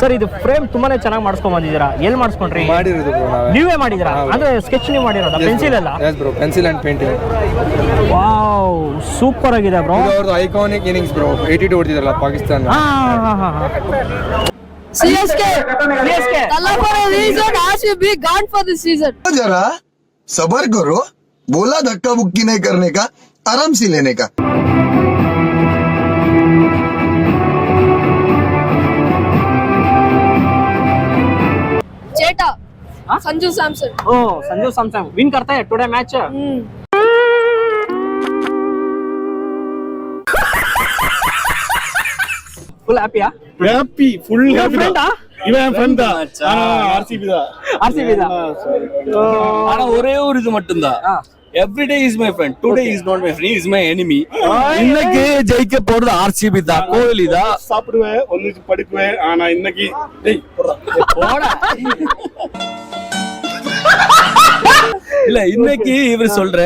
Sir ಇದು frame ತುಂಬಾನೇ ಚೆನ್ನಾಗಿ ಮಾಡಿಸ್ಕೊಂಡ್ ಬಂದಿದ್ದೀರಾ. ಎಲ್ಲಿ ಮಾಡಿಸ್ಕೊಂಡ್ರಿ? ಮಾಡಿರೋದು ಬ್ರೋ ನಾವೇ. ನೀವೇ ಮಾಡಿದಿರಾ? ಅಂದ್ರೆ ಸ್ಕೆಚ್ ನೀವು ಮಾಡಿರೋದಾ? ಪೆನ್ಸಿಲ್ ಅಲ್ಲ? Yes bro, pencil and painting. Wow, super ಆಗಿದೆ ಬ್ರೋ. ಇದು ಅವ್ರದ್ದು ಐಕಾನಿಕ್ ಇನ್ನಿಂಗ್ಸ್ ಬ್ರೋ. 82 ಹೊಡೆದಿದ್ರಲ್ಲ Pakistan. CSK Allah for a reason RCB gone for this season. जरा सबर करो, बोला धक्का मुक्की नहीं करने का, आराम से लेने का. चेटा संजू सैमसन. ओ संजू सैमसन विन करता है टुडे मैच. ಫುಲ್ ಹ್ಯಾಪಿಯಾ? Happy, full happy. ಫ್ರೆಂಡಾ? இவன் ஃப்ரெண்ட் தான். ஆர்சிபி தான். ಆರ್ಸಿಬಿ தான். ஆனா ஒரே ஒரு இது மட்டும்தான். Every day is my friend, today is not my friend, is my enemy. இன்னைக்கு ஜெயிக்க போறது ஆர்சிபி தான், கோஹ்லி தான். சாப்பிடுவேன், ஒன்னு படுக்குவேன், ஆனா இன்னைக்கு டேய் போடா. இல்ல இன்னைக்கு இவர் சொல்ற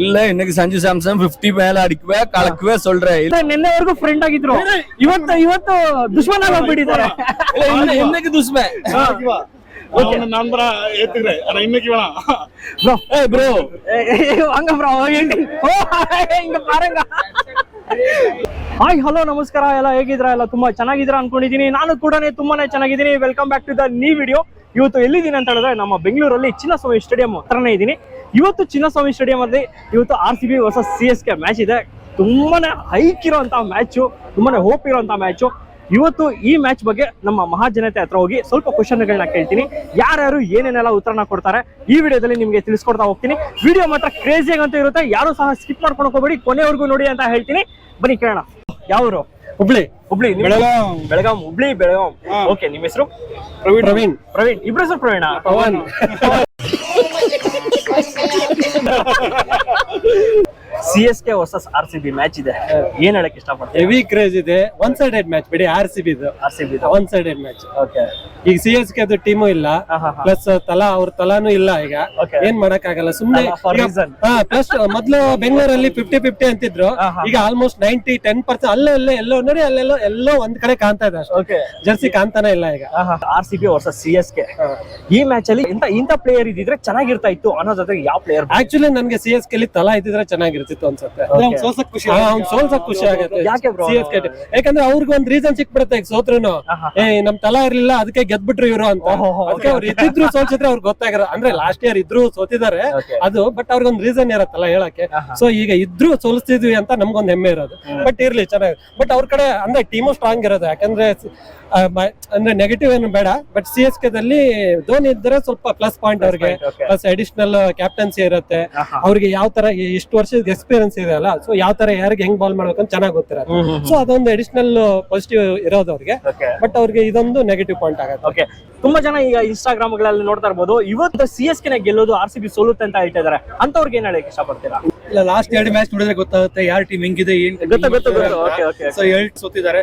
இல்ல, இன்னைக்கு ಸಂಜು ಸ್ಯಾಮ್ಸನ್ 50 மேல ಅಡಿಕುವೆ ಕಳಕುವೆ சொல்றே. ನಿನ್ನೆವರೆಗೂ ಫ್ರೆಂಡ್ ಆಗಿದ್ರು, ಇವತ್ತು ದುಶ್ಮನ್ ಆಗ್ಬಿಟ್ಟಿದ್ದಾರೆ. இன்னைக்கு துஷ்மன். அவன நண்பரா ஏத்துக்கிறேன், ஆனா இன்னைக்கு வேணாம் ப்ரோ. ஏய் ப்ரோ, ಹಂಗ ಬ್ರೋ ಹಿಂಗ ಪಾರಂಗ. ಹಾಯ್ ಹಲೋ ನಮಸ್ಕಾರ, ಎಲ್ಲ ಹೇಗಿದ್ರಾ? ಎಲ್ಲ ತುಂಬಾ ಚೆನ್ನಾಗಿದ್ದೀರಾ ಅನ್ಕೊಂಡಿದೀನಿ. ನಾನು ಕೂಡ ತುಂಬಾನೇ ಚೆನ್ನಾಗಿದ್ದೀನಿ. Welcome back to the new video. ಇವತ್ತು ಎಲ್ಲಿದ್ದೀನಿ ಅಂತ ಹೇಳಿದ್ರೆ ನಮ್ಮ ಬೆಂಗಳೂರಲ್ಲಿ ಚಿನ್ನಸ್ವಾಮಿ ಸ್ಟೇಡಿಯಂ ಹತ್ರನೇ ಇದ್ದೀನಿ. ಇವತ್ತು ಚಿನ್ನಸ್ವಾಮಿ ಸ್ಟೇಡಿಯಂ ಅಲ್ಲಿ ಇವತ್ತು RCB ವರ್ಸಸ್ CSK ಮ್ಯಾಚ್ ಇದೆ. ತುಂಬಾನೇ ಹೈಕ್ ಇರುವಂತಹ ಮ್ಯಾಚು, ತುಂಬಾನೇ ಹೋಪ್ ಇರುವಂತಹ ಮ್ಯಾಚು. ಇವತ್ತು ಈ ಮ್ಯಾಚ್ ಬಗ್ಗೆ ನಮ್ಮ ಮಹಾಜನತೆ ಹತ್ರ ಹೋಗಿ ಸ್ವಲ್ಪ ಕ್ವಶನ್ಗಳನ್ನ ಕೇಳ್ತೀನಿ. ಯಾರ್ಯಾರು ಏನೇನೆಲ್ಲ ಉತ್ತರನ ಕೊಡ್ತಾರೆ ಈ ವಿಡಿಯೋದಲ್ಲಿ ನಿಮಗೆ ತಿಳಿಸ್ಕೊಡ್ತಾ ಹೋಗ್ತೀನಿ. ವಿಡಿಯೋ ಮಾತ್ರ ಕ್ರೇಜಿ ಆಗಂತ ಇರುತ್ತೆ, ಯಾರು ಸಹ ಸ್ಕಿಪ್ ಮಾಡ್ಕೊಂಡು ಹೋಗಬೇಡಿ, ಕೊನೆವರೆಗೂ ನೋಡಿ ಅಂತ ಹೇಳ್ತೀನಿ. ಬನ್ನಿ ಕೇಳೋಣ. ಯಾವರು? ಹುಬ್ಳಿ. ಬೆಳಗಾಂ. ಹುಬ್ಳಿ ಬೆಳಗಾಂ. ಓಕೆ, ನಿಮ್ಮ ಹೆಸರು? ಪ್ರವೀಣ್. ಇಬ್ರು ಹೆಸರು Praveen? Pavan. CSK versus RCB match ಇದೆ, ಏನ್ ಹೇಳಕ್ ಇಷ್ಟಪಡ್ತೀನಿ? ಹೆವಿ ಕ್ರೇಜ್ ಇದೆ. ಒನ್ ಸೈಡೆಡ್ ಮ್ಯಾಚ್ ಬಿಡಿ, RCB one sided match. Okay, ಈಗ CSK ಅದು ಟೀಮು ಇಲ್ಲ, ಪ್ಲಸ್ ಅವ್ರ ತಲಾನು ಇಲ್ಲ. ಈಗ ಏನ್ ಮಾಡಕ್ ಆಗಲ್ಲ, ಸುಮ್ನೆ. ಪ್ಲಸ್ ಮೊದ್ಲು ಬೆಂಗಳೂರಲ್ಲಿ 50-50 ಅಂತಿದ್ರು, ಈಗ ಆಲ್ಮೋಸ್ಟ್ 90-10% ಅಲ್ಲೇ ಎಲ್ಲೋ ನೋಡಿ, ಎಲ್ಲೋ ಒಂದ್ ಕಡೆ ಕಾಣ್ತಾ ಇದೆ ಅಷ್ಟೇ. ಜರ್ಸಿ ಕಾಣ್ತಾನೆ ಇಲ್ಲ ಈಗ. RCB ವರ್ಸಸ್ CSK ಈ ಮ್ಯಾಚ್ ಅಲ್ಲಿ ಇಂತ ಪ್ಲೇಯರ್ ಇದ್ದಿದ್ರೆ ಚೆನ್ನಾಗಿರ್ತಾ ಇತ್ತು ಅನ್ನೋದಾದ್ರೆ ಯಾವ ಪ್ಲೇಯರ್? ಆಕ್ಚುಲಿ ನನ್ಗೆ CSK ಅಲ್ಲಿ ತಲಾ ಇದ್ದಿದ್ರೆ ಚೆನ್ನಾಗಿರ್ತಿತ್ತು ಅನ್ಸುತ್ತೆ. ಸೋಲ್ಸಕ್ ಖುಷಿ ಆಗುತ್ತೆ. ಯಾಕೆ ಬ್ರೋ? CSK ಯಾಕಂದ್ರೆ ಅವ್ರಿಗೆ ಒಂದ್ ರೀಸನ್ ಸಿಕ್ಬಿಡುತ್ತೆ. ಈಗ ಸೋತ್ರುನು ನಮ್ ತಲಾ ಇರ್ಲಿಲ್ಲ, ಅದಕ್ಕೆ ಗೆದ್ಬಿಟ್ರು ಇವ್ರು ಅಂತ. ಅದಕ್ಕೆ ಅವ್ರು ಇದ್ದಿದ್ರು ಸೋಲ್ಸಿದ್ರೆ ಅವ್ರಿಗೆ ಗೊತ್ತಾಗಿರೋ, ಅಂದ್ರೆ ಲಾಸ್ಟ್ ಇಯರ್ ಇದ್ರು ಸೋತಿದ್ದಾರೆ ಅದು, ಬಟ್ ಅವ್ರಿಗೊಂದ್ ರೀಸನ್ ಇರತ್ತಲ್ಲ ಹೇಳಕ್ಕೆ. ಸೊ ಈಗ ಇದ್ರು ಸೋಲಿಸ್ತಿದ್ವಿ ಅಂತ ನಮ್ಗೊಂದ್ ಹೆಮ್ಮೆ ಇರೋದು. ಬಟ್ ಇರ್ಲಿ ಚೆನ್ನಾಗಿ. ಬಟ್ ಅವ್ರ ಕಡೆ ಅಂದ್ರೆ ಟೀಮು ಸ್ಟ್ರಾಂಗ್ ಇರೋದು, ಯಾಕಂದ್ರೆ ಅಂದ್ರೆ ನೆಗೆಟಿವ್ ಏನು ಬೇಡ. ಬಟ್ CSK ದಲ್ಲಿ ಧೋನಿ ಇದ್ರೆ ಸ್ವಲ್ಪ ಪ್ಲಸ್ ಪಾಯಿಂಟ್ ಅವ್ರಿಗೆ, ಪ್ಲಸ್ ಅಡಿಷನಲ್ ಕ್ಯಾಪ್ಟನ್ಸಿ ಇರುತ್ತೆ ಅವ್ರಿಗೆ. ಯಾವ ತರ ಇಷ್ಟು ವರ್ಷದ ಎಕ್ಸ್ಪೀರಿಯನ್ಸ್ ಇದೆ ಅಲ್ಲ, ಸೊ ಯಾವ ತರ ಯಾರಿಗೆ ಹೆಂಗ್ ಬಾಲ್ ಮಾಡ್ಬೇಕು ಅಂತ ಚೆನ್ನಾಗಿ ಗೊತ್ತಿರತ್ತೆ. ಸೊ ಅದೊಂದು ಅಡಿಷನಲ್ ಪಾಸಿಟಿವ್ ಇರೋದು ಅವ್ರಿಗೆ. ಬಟ್ ಅವ್ರಿಗೆ ಇದೊಂದು ನೆಗೆಟಿವ್ ಪಾಯಿಂಟ್ ಆಗುತ್ತೆ. ಓಕೆ, ತುಂಬಾ ಜನ ಈಗ ಇನ್ಸ್ಟಾಗ್ರಾಮ್ ಗಳಲ್ಲಿ ನೋಡ್ತಾ ಇರ್ಬೋದು, ಇವತ್ತು CSK ನ ಗೆಲ್ಲೋದು RCB ಸೋಲುತ್ತೆ ಅಂತ ಹೇಳ್ತಾ ಇದಾರೆ. ಅಂತವ್ರಿಗೆ ಏನ್ ಹೇಳಕ್ ಇಷ್ಟಪಡ್ತೀರಾ? ಇಲ್ಲ, ಲಾಸ್ಟ್ 2 ಮ್ಯಾಚ್ ನೋಡಿದ್ರೆ ಗೊತ್ತಾಗುತ್ತೆ ಯಾರ್ ಟೀಮ್ ಹೆಂಗಿದೆ, ಏನ್ ಗೊತ್ತು. ಸೊ 2 ಸೋತಿದ್ದಾರೆ.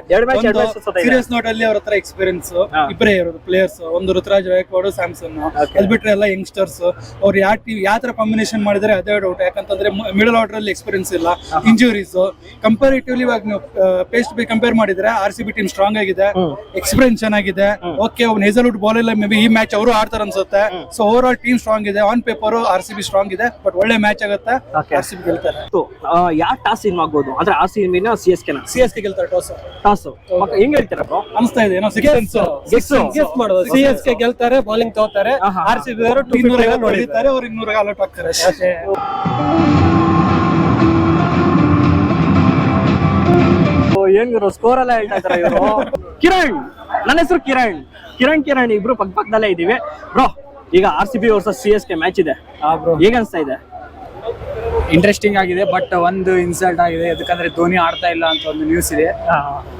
ಸೀರಿಯಸ್ ನೋಟ್ ಅಲ್ಲಿ ಅವ್ರ ಹತ್ರ ಎಕ್ಸ್ಪೀರಿಯನ್ಸ್ ಇಬ್ಬರೇ ಇರೋದು ಪ್ಲೇಯರ್ಸ್. ಒಂದು ಋತುರಾಜ್ ಗಾಯಕ್ವಾಡ್, ಸ್ಯಾಮ್ಸನ್. ಅದ್ ಬಿಟ್ರೆ ಎಲ್ಲ ಯಂಗ್ಸ್ಟರ್ಸ್. ಅವ್ರು ಯಾವ ತರ ಕಾಂಬಿನೇಷನ್ ಮಾಡಿದ್ರೆ ಅದೇ ಡೌಟ್. ಯಾಕಂತಂದ್ರೆ ಮಿಡಲ್ ಆರ್ಡರ್ ಅಲ್ಲಿ ಎಕ್ಸ್ಪೀರಿಯನ್ಸ್ ಇಲ್ಲ, ಇಂಜುರೀಸ್. ಕಂಪೇರಿಟಿವ್ಲಿ ಇವಾಗ ನೀವು ಪೇಸ್ಟ್ ಬೈ ಕಂಪೇರ್ ಮಾಡಿದ್ರೆ RCB ಟೀಮ್ ಸ್ಟ್ರಾಂಗ್ ಆಗಿದೆ, ಎಕ್ಸ್ಪೀರಿಯನ್ಸ್ ಚೆನ್ನಾಗಿದೆ. ಓಕೆ, ಅವ್ನು ಹೇಸಲ್ವುಡ್ ಬಾಲ್ ಇಲ್ಲ, ಮೇ ಬಿ ಈ ಮ್ಯಾಚ್ ಅವರು ಆಡ್ತಾರ ಅನ್ಸುತ್ತೆ. So over all team strong ಇದೆ. ಆನ್ ಪೇಪರ್ RCB ಸ್ಟ್ರಾಂಗ್ ಇದೆ, ಬಟ್ ಒಳ್ಳೆ ಮ್ಯಾಚ್ ಆಗುತ್ತೆ. RCB ಗೆಲ್ತಾರೆ. ಯಾವ ಟಾಸ್ ಇನ್ ಆಗ್ಬೋದು ಅಂದ್ರೆ RCB ನ CSK ನ? CSK ಗೆಲ್ತಾರೆ ಟಾಸ್. ಹೆಂಗ್ ಹೇಳ್ತೀರಾ ಬ್ರೋ? ಅನಿಸ್ತಾ ಇದೆ ಏನೋ ಗೆಸ್ ಮಾಡೋದು. CSK ಗೆಲ್ತಾರೆ, ಬೌಲಿಂಗ್ ತಗೋತಾರೆ. RCB ಅವರು 250 ನೋಡಿದ್ದಾರೆ, ಅವ್ರು 200 ಅಲರ್ಟ್ ಆಗ್ತಾರೆ. ಏನ್ ಸ್ಕೋರ್ ಎಲ್ಲ ಹೇಳ್ತಾ ಇದಾರೆ ಇವರು. ಕಿರಣ್, ನನ್ನ ಹೆಸರು ಕಿರಣ್ ಇಬ್ರು ಪಕ್ಕದಲ್ಲೇ ಇದೀವಿ ಬ್ರೋ. ಈಗ RCB ವರ್ಸಸ್ CSK ಮ್ಯಾಚ್ ಇದೆ, ಹೇಗ ಅನ್ಸ್ತಾ ಇದೆ? ಇಂಟ್ರೆಸ್ಟಿಂಗ್ ಆಗಿದೆ, ಬಟ್ ಒಂದು ಇನ್ಸಲ್ಟ್ ಆಗಿದೆ. ಯಾಕಂದ್ರೆ ಧೋನಿ ಆಡ್ತಾ ಇಲ್ಲ ಅಂತ ಒಂದು ನ್ಯೂಸ್ ಇದೆ.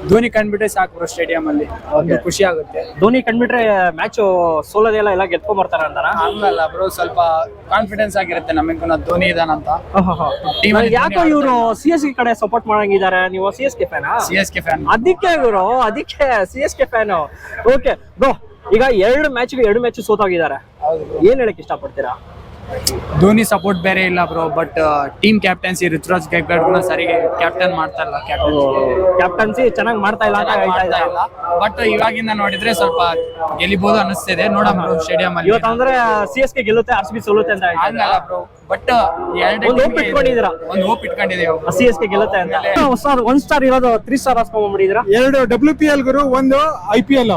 ಧೋನಿ ಕಂಡ್ಬಿಟ್ರೆ ಸಾಕು ಬ್ರೋ, ಸ್ಟೇಡಿಯಂ ಅಲ್ಲಿ ಒಂದು ಖುಷಿ ಆಗುತ್ತೆ. ಧೋನಿ ಕಂಡ್ಬಿಟ್ರೆ ಮ್ಯಾಚ್ ಸೋಲೋದೆಲ್ಲ ಎಲ್ಲ ಗೆದ್ಕೊಂಡ್ ಬರ್ತಾರ ಅಂತಾರ? ಹಂಗಲ್ಲ ಬ್ರೋ, ಸ್ವಲ್ಪ ಕಾನ್ಫಿಡೆನ್ಸ್ ಆಗಿರುತ್ತೆ ನಮಗೂ ಧೋನಿ ಇದಾನಂತ. ಯಾಕೋ ಇವರು CSK ಕಡೆ ಸಪೋರ್ಟ್ ಮಾಡಂಗಿದ್ದಾರೆ. ನೀವು CSK ಫ್ಯಾನ್? CSK fan. ಅದಕ್ಕೆ CSK ಫ್ಯಾನ್. ಓಕೆ ಬ್ರೋ, ಈಗ 2 ಮ್ಯಾಚ್ ಸೋತಾಗಿದ್ದಾರೆ, ಏನ್ ಹೇಳಕ್ ಇಷ್ಟಪಡ್ತೀರಾ? ಧೋನಿ ಸಪೋರ್ಟ್ ಬೇರೆ ಇಲ್ಲ ಬ್ರೋ, but team captaincy Ruturaj Gaikwad ಸರಿಗೆ ಕ್ಯಾಪ್ಟನ್ ಮಾಡ್ತಾ ಇಲ್ಲ, ಕ್ಯಾಪ್ಟನ್ಸಿ ಚೆನ್ನಾಗಿ ಮಾಡ್ತಾ ಇಲ್ಲ ಅಂತ ಹೇಳ್ತಾ ಇದ್ದಾರೆ. ಬಟ್ ಇವಾಗಿಂದ ನೋಡಿದ್ರೆ ಸ್ವಲ್ಪ ಗೆಲ್ಲಿಬಹುದು ಅನಿಸ್ತಿದೆ. ನೋಡೋಣ ಬ್ರೋ ಸ್ಟೇಡಿಯಂ ಅಲ್ಲಿ. ಇವತ್ತು ಅಂದ್ರೆ CSK ಗೆಲ್ಲುತ್ತೆ, RCB ಸೋಲುತ್ತೆ ಅಂತ ಹೇಳ್ತಾ ಇದ್ದಾರೆ. ಹಂಗಲ್ಲ ಬ್ರೋ, ಬಟ್ ಒಂದು hope ಇಟ್ಕೊಂಡಿದ್ದೀರಾ? ಒಂದು ಹೋಪ್ ಇಟ್ಕೊಂಡಿದ್ದೀವಿ. CSK ಗೆಲ್ಲುತ್ತೆ ಅಂತ. ಸರ್ 1 ಸ್ಟಾರ್ ಇರೋದು 3 ಸ್ಟಾರ್ ಹಾಸ್ಕೊಂಡ್ಬಿಟ್ಟಿದ್ದೀರಾ? 2 WPL ಗುರು, 1 IPL.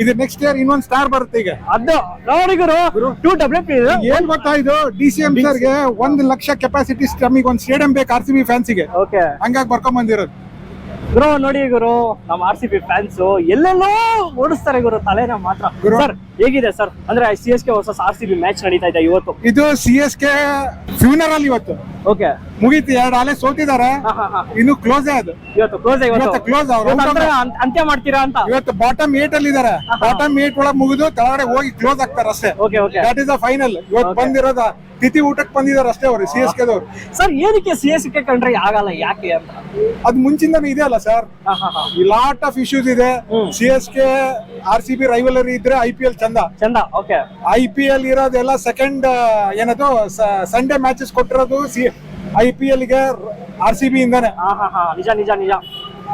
ಇದು ನೆಕ್ಸ್ಟ್ ಇಯರ್ ಇನ್ನೊಂದು ಸ್ಟಾರ್ ಬರುತ್ತೆ ಈಗ. ಅದು ನೋಡಿ ಗುರು, 2 WPL. ಏನ್ ಗೊತ್ತಾ, ಇದು DCM ಸರ್ಗೆ 1 ಲಕ್ಷ ಕೆಪಾಸಿಟಿ ನಮಗೆ ಒಂದು ಸ್ಟೇಡಿಯಂ ಬೇಕು RCB ಫ್ಯಾನ್ಸಿಗೆ. ಓಕೆ ಹಂಗಾಗಿ ಬರ್ಕೊಂಡ್ ಬಂದಿರೋದು ಗುರು. ನೋಡಿ ಗುರು, ನಮ್ಮ RCB ಫ್ಯಾನ್ಸ್ ಎಲ್ಲೆಲ್ಲೋ ಓಡಿಸ್ತಾರೆ ಗುರು ತಲೆನ ಮಾತ್ರ. ಸರ್ ಹೇಗಿದೆ ಸರ್, ಅಂದ್ರೆ CSK ವರ್ಸಸ್ RCB ಮ್ಯಾಚ್ ನಡೀತಾ ಇದೆ ಇವತ್ತು. ಇದು CSK ಫ್ಯೂನರಲ್ ಇವತ್ತು ಓಕೆ ಮುಗೀತು, 2 ಆಲೆ ಸೋತಿದ್ದಾರೆ, ಇನ್ನು ಕ್ಲೋಸ್ ಅದು. ಇವತ್ತು ಕ್ಲೋಸ್ ಇವತ್ತು ಕ್ಲೋಸ್. ಅಂತ್ಯ ಮಾಡ್ತೀರಾ ಅಂತ. ಇವತ್ತು ಬಾಟಮ್ 8 ಅಲ್ಲಿ ಇದಾರೆ. ಬಾಟಮ್ 8 ಒಳಗೆ ಮುಗಿದು ಕೆಳಗಡೆ ಹೋಗಿ ಕ್ಲೋಸ್ ಆಗ್ತಾರೆ ಅಷ್ಟೇ. Okay okay that is the final. ಇವತ್ತು ಬಂದಿರೋದ ತಿಥಿ ಊಟಕ್ಕೆ ಬಂದಿದ್ದಾರೆ ಅಷ್ಟೇ ಅವರು CSK ದವರು. ಸರ್ ಏನಕ್ಕೆ CSK ಕಂಡ್ರೆ ಆಗಲ್ಲ, ಯಾಕೆ ಅಂತ? ಅದು ಮುಂಚಿಂದಾನು ಇದೆ ಅಲ್ಲ ಸರ್, ಲಾಟ್ ಆಫ್ ಇಶ್ಯೂಸ್ ಇದೆ. CSK RCB ರೈವಲರಿ ಇದ್ರೆ IPL ಚಂದ. ಓಕೆ IPL ಇರೋದೆಲ್ಲ ಸೆಕೆಂಡ್ ಏನದು ಸಂಡೇ ಮ್ಯಾಚಸ್ ಕೊಟ್ಟಿರೋದು IPL ಗೆ RCB ಇಂದಾನೆ. ನಿಜ ನಿಜ ನಿಜ.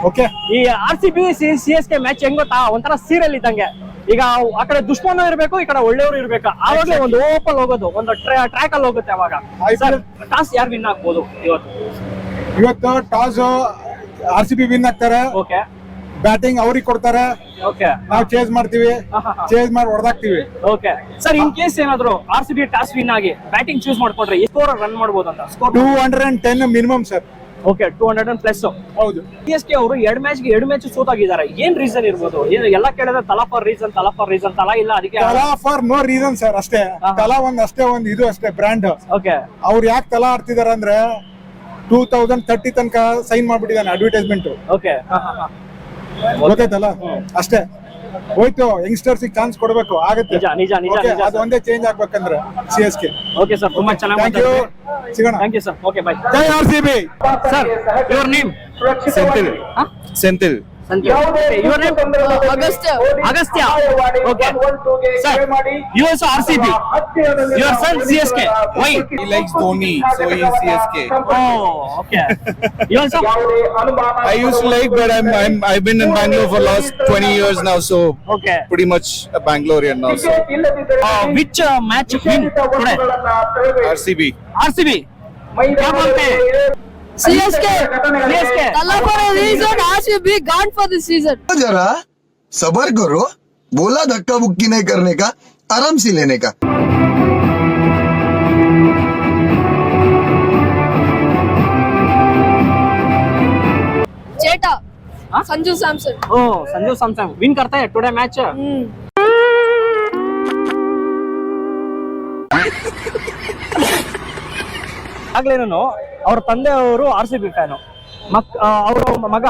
ಓಕೆ, ಈ RCB CSK ಮ್ಯಾಚ್ ಹೆಂಗ್ ಗೊತ್ತಾ, ಒಂಥರ ಸೀರಿಯಲ್ ಇದ್ದಂಗೆ. ಈಗ ಆ ಕಡೆ ದುಶ್ಮನ ಇರ್ಬೇಕು, ಈ ಕಡೆ ಒಳ್ಳೆಯವರು ಇರ್ಬೇಕು. ಆವಾಗಲೇ ಒಂದು ಓಪಲ್ ಹೋಗೋದು, ಒಂದು ಟ್ರ್ಯಾಕ್ ಅಲ್ಲಿ ಹೋಗುತ್ತೆ. ಅವಾಗ ಟಾಸ್ ಯಾರು ವಿನ್ ಆಗ್ಬೋದು ಇವತ್ತು ಟಾಸ್ RCB ವಿನ್ ಆಗ್ತಾರೆ. ಓಕೆ ಬ್ಯಾಟಿಂಗ್ ಅವ್ರಿಗೆ ಕೊಡ್ತಾರೆ, ಓಕೆ ನಾವು ಚೇಸ್ ಮಾಡ್ತೀವಿ, ಚೇಸ್ ಮಾಡಿ ಹೊಡೆದಾಕ್ತಿವಿ. ಓಕೆ ಸರ್, ಇನ್ ಕೇಸ್ ಏನಾದ್ರು RCB ಟಾಸ್ ವಿನ್ ಆಗಿ ಬ್ಯಾಟಿಂಗ್ ಚೂಸ್ ಮಾಡ್ಕೊಂಡ್ರೆ ಸ್ಕೋರ್ ರನ್ ಮಾಡ್ಬೋದು ಅಂತ? Score 210 minimum sir. Okay 200 plus. ಹೌದು. CSK ಅವರು 2 ಮ್ಯಾಚ್ ಸೋತಾಗಿದ್ದಾರೆ. ಏನ್ ರೀಸನ್ ಇರ್ಬೋದು? ಎಲ್ಲ ಕೇಳಿದ್ರೆ ತಲಾ ಫಾರ್ ರೀಸನ್ ತಲಾ ಇಲ್ಲ, ಅದಕ್ಕೆ ತಲಾ ಫಾರ್ ನೋ ರೀಸನ್ ಸರ್. ಅಷ್ಟೇ ತಲಾ ಅಷ್ಟೇ ಒಂದು ಇದು ಅಷ್ಟೇ ಬ್ರ್ಯಾಂಡ್. ಓಕೆ ಅವ್ರು ಯಾಕೆ ತಲಾ ಆಡ್ತಿದಾರೆ ಅಂದ್ರೆ 2030 ತನಕ ಸೈನ್ ಮಾಡ್ಬಿಟ್ಟಿದ್ದಾನೆ ಅಡ್ವರ್ಟೈಸ್ಮೆಂಟ್. ಓಕೆ ಗೊತ್ತಾಯ್ತಲ್ಲ, ಅಷ್ಟೇ ಹೋಯ್ತು. ಯಂಗ್ಸ್ಟರ್ಸ್ ಚಾನ್ಸ್ ಕೊಡ್ಬೇಕು, ಆಗುತ್ತೆ. ನಿಜ ನಿಜ ನಿಜ ನಿಜ. ಅದು ಒಂದೇ ಚೇಂಜ್ ಆಗ್ಬೇಕಂದ್ರೆ CSK. ಓಕೆ ಸರ್, ತುಂಬಾ ಚೆನ್ನಾಗಿ ಥ್ಯಾಂಕ್ ಯು, ಸಿಗೋಣ. Thank you sir. Okay bye. ಜೈ RCB. Sir your name? Senthil. Your name? Agastya. Okay sir, you also RCB, your son CSK. Why? He likes Dhoni, so he is CSK. Oh, okay. You also? I used to like, but I've been in Bangalore for last 20 years now, so Okay. pretty much a Bangalorean now. So Which match win today? RCB. RCB. क्या बोलते हैं? CSK. CSK. Allah for a reason, RCB gone for this season. जरा सबर करो, बोला धक्का बुक्की नहीं करने का, आराम से लेने का. Cheta. हाँ? Sanju Samson. Oh, Sanju Samsung win करता है टुडे मैच. ಆಗ್ಲೇನು ಅವ್ರ ತಂದೆ ಅವರು RCB ಫ್ಯಾನು, ಅವ್ರ ಮಗ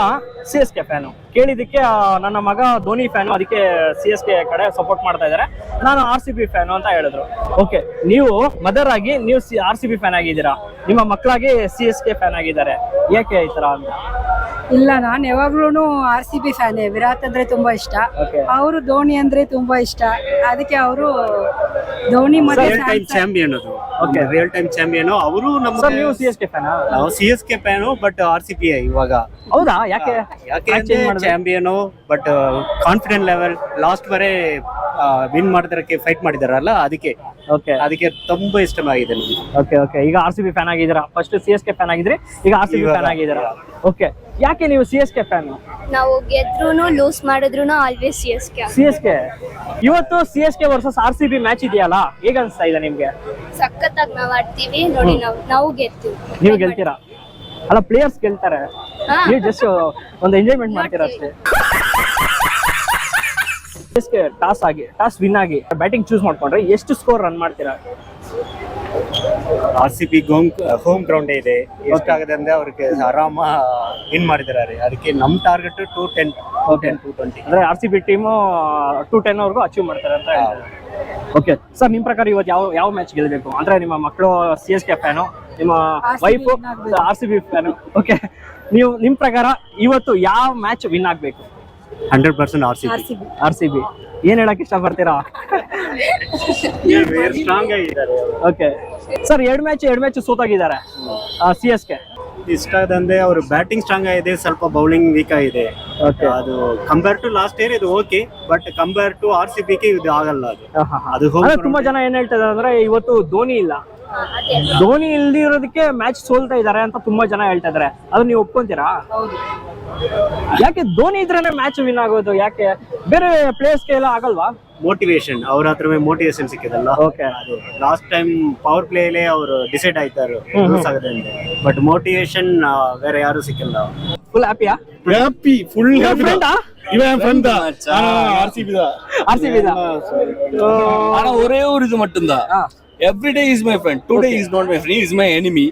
CSK ಫ್ಯಾನು. ಕೇಳಿದಕ್ಕೆ ನನ್ನ ಮಗ ಧೋನಿ ಫ್ಯಾನು, ಅದಕ್ಕೆ CSK ಕಡೆ ಸಪೋರ್ಟ್ ಮಾಡ್ತಾ ಇದ್ದಾರೆ, ನಾನು RCB ಫ್ಯಾನು ಅಂತ ಹೇಳಿದ್ರು. ಓಕೆ, ನೀವು ಮದರ್ ಆಗಿ ನೀವು RCB ಫ್ಯಾನ್ ಆಗಿದ್ದೀರಾ, ನಿಮ್ಮ ಮಕ್ಕಳಾಗಿ CSK ಫ್ಯಾನ್ ಆಗಿದ್ದಾರೆ, ಯಾಕೆ ಈ ತರ ಅಂತ? ಇಲ್ಲ, ನಾನು ಯಾವಾಗ್ಲೂ RCB ಫ್ಯಾನ್. ವಿರಾಟ್ ಅಂದ್ರೆ ತುಂಬಾ ಇಷ್ಟ, ಅವರು ಧೋನಿ ಅಂದ್ರೆ ತುಂಬಾ ಇಷ್ಟ, ಅದಕ್ಕೆ ಅವರು ಧೋನಿ ಮತ್ತೆ ಚಾಂಪಿಯನ್ ಅದು. ಓಕೆ, ರಿಯಲ್ ಟೈಮ್ ಚಾಂಪಿಯನ್ ಅವರು. ನಮ್ಮ ನೀವು CSK ಫ್ಯಾನ್? ನಾವು CSK ಫ್ಯಾನು, ಬಟ್ RCB ಇವಾಗ. ಹೌದಾ? ಯಾಕೆ champion, but confident level last ವರೆ ವಿನ್ ಮಾಡೋದಕ್ಕೆ ಫೈಟ್ ಮಾಡಿದಾರಲ್ಲ, ಅದಕ್ಕೆ ತುಂಬಾ ಇಷ್ಟವಾಗಿದೆ ನನಗೆ. ಓಕೆ ಓಕೆ, ಈಗ RCB ಫ್ಯಾನ್ ಆಗಿದ್ದೀರಾ. ಫಸ್ಟ್ CSK ಫ್ಯಾನ್ ಆಗಿದ್ರಿ, ಈಗ RCB ಫ್ಯಾನ್ ಆಗಿದ್ದೀರಾ. ಓಕೆ, ಯಾಕೆ ನೀವು CSK ಫ್ಯಾನ್? ನಾವು ಗೆದ್ರೂನು ಲೂಸ್ ಮಾಡಿದ್ರೂನು ಆಲ್ವೇಸ್ CSK. ಇವತ್ತು CSK ವರ್ಸಸ್ RCB ಮ್ಯಾಚ್ ಇದೆಯಲ್ಲ, ಹೇಗ ಅನ್ಸ್ತಾ ಇದೆ ನಿಮ್ಗೆ? ಸಖತ್ತಾಗಿ ನಾವ್ ಆಡ್ತೀವಿ ನೋಡಿ, ನಾವು ಗೆಲ್ತೀವಿ. ನೀವು ಗೆಲ್ತೀರಾ? ಅಲ್ಲ, ಪ್ಲೇಯರ್ಸ್ ಗೆಲ್ತಾರೆ, ನೀವು ಜಸ್ಟ್ ಒಂದು ಎಂಜಾಯ್ಮೆಂಟ್ ಮಾಡ್ತೀರಾ ಅಷ್ಟೇ. CSK ಟಾಸ್ ವಿನ್ ಆಗಿ ಬ್ಯಾಟಿಂಗ್ ಚೂಸ್ ಮಾಡ್ಕೊಂಡ್ರೆ ಎಷ್ಟು ಸ್ಕೋರ್ ರನ್ ಮಾಡ್ತೀರಾ? RCB ಹೋಮ್ ಗ್ರೌಂಡ್ ಇದೆ, ಎಷ್ಟಾಗದೆ ಅಂದ್ರೆ ಅವ್ರಿಗೆ ಆರಾಮ ವಿನ್ ಮಾಡಿದಾರೆ. ಅದಕ್ಕೆ ನಮ್ ಟಾರ್ಗೆಟ್ 220. ಅಂದ್ರೆ RCB ಟೀಮ್ 210 ವರೆಗೂ ಅಚೀವ್ ಮಾಡ್ತಾರೆ ಅಂತ ಹೇಳ್ತಾರೆ. ಓಕೆ ಸರ್, ನಿಮ್ ಪ್ರಕಾರ ಇವತ್ತು ಯಾವ ಮ್ಯಾಚ್ ಗೆಲ್ಲಬೇಕು? ಅಂದ್ರೆ ನಿಮ್ಮ ಮಕ್ಕಳು CSK ಫ್ಯಾನು, ನಿಮ್ಮ ವೈಫ್ RCB ಫ್ಯಾನು. ಓಕೆ, ನೀವು ನಿಮ್ ಪ್ರಕಾರ ಇವತ್ತು ಯಾವ ಮ್ಯಾಚ್ ವಿನ್ ಆಗ್ಬೇಕು? 100% RCB. ಏನ್ ಹೇಳಕ್ ಇಷ್ಟಪಡ್ತೀರಾ? ಸ್ಟ್ರಾಂಗ್ ಆಗಿದ್ದಾರೆ. ಓಕೆ ಸರ್ ಎರಡು ಮ್ಯಾಚ್ ಸೋತಾಗಿದ್ದಾರೆ CSK. ಇಷ್ಟ ಆದಂದ್ರೆ ಅವರು ಬ್ಯಾಟಿಂಗ್ ಸ್ಟ್ರಾಂಗ್ ಆಗಿದೆ, ಸ್ವಲ್ಪ ಬೌಲಿಂಗ್ ವೀಕ್ ಆಗಿದೆ. ಅದು ಕಂಪೇರ್ ಟು ಲಾಸ್ಟ್ ಇಯರ್ ಇದು okay, but compare to RCB ಗೆ ಇದು ಆಗಲ್ಲ. ಅದು ಅಂದ್ರೆ ತುಂಬಾ ಜನ ಏನ್ ಹೇಳ್ತಾ ಇದಾರೆ ಅಂದ್ರೆ ಇವತ್ತು ಧೋನಿ ಇಲ್ಲ, ಧೋನಿ ಇಲ್ದಿರೋದಕ್ಕೆ ಮ್ಯಾಚ್ ಸೋಲ್ತಾ ಇದಾರೆ ಅಂತ ತುಂಬಾ ಜನ ಹೇಳ್ತಾ ಇದಾರೆ. ಅದು ನೀವು ಒಪ್ಕೊಂತೀರಾ? ಯಾಕೆ ಧೋನಿ ಇದ್ರೇನೆ ಮ್ಯಾಚ್ ವಿನ್ ಆಗೋದು? ಯಾಕೆ ಬೇರೆ ಪ್ಲೇಯರ್ಸ್ಗೆ ಎಲ್ಲ ಆಗಲ್ವಾ? ಮೋಟಿವೇಶನ್, ಅವ್ರ ಹತ್ರ ಮೋಟಿವೇಶನ್ ಸಿಕ್ಕಿದಲ್ಲ. ಅದು ಲಾಸ್ಟ್ ಟೈಮ್ ಪವರ್ ಪ್ಲೇಲೇ ಅವರು ಡಿಸೈಡ್ ಆಯ್ತಾರು ಲೂಸ್ ಆಗದೆ ಅಂತ, ಬಟ್ ಮೋಟಿವೇಶನ್ ಬೇರೆ ಯಾರು ಸಿಕ್ಕಿಲ್ಲ. ಫುಲ್ ಹ್ಯಾಪಿಯಾ? Happy, full happy. இவன் ஃப்ரெண்ட் தான், RCB தான். ஆனா ஒரே ஒரு இது மட்டும் தான், every day is my friend, today is not my friend, he is my enemy.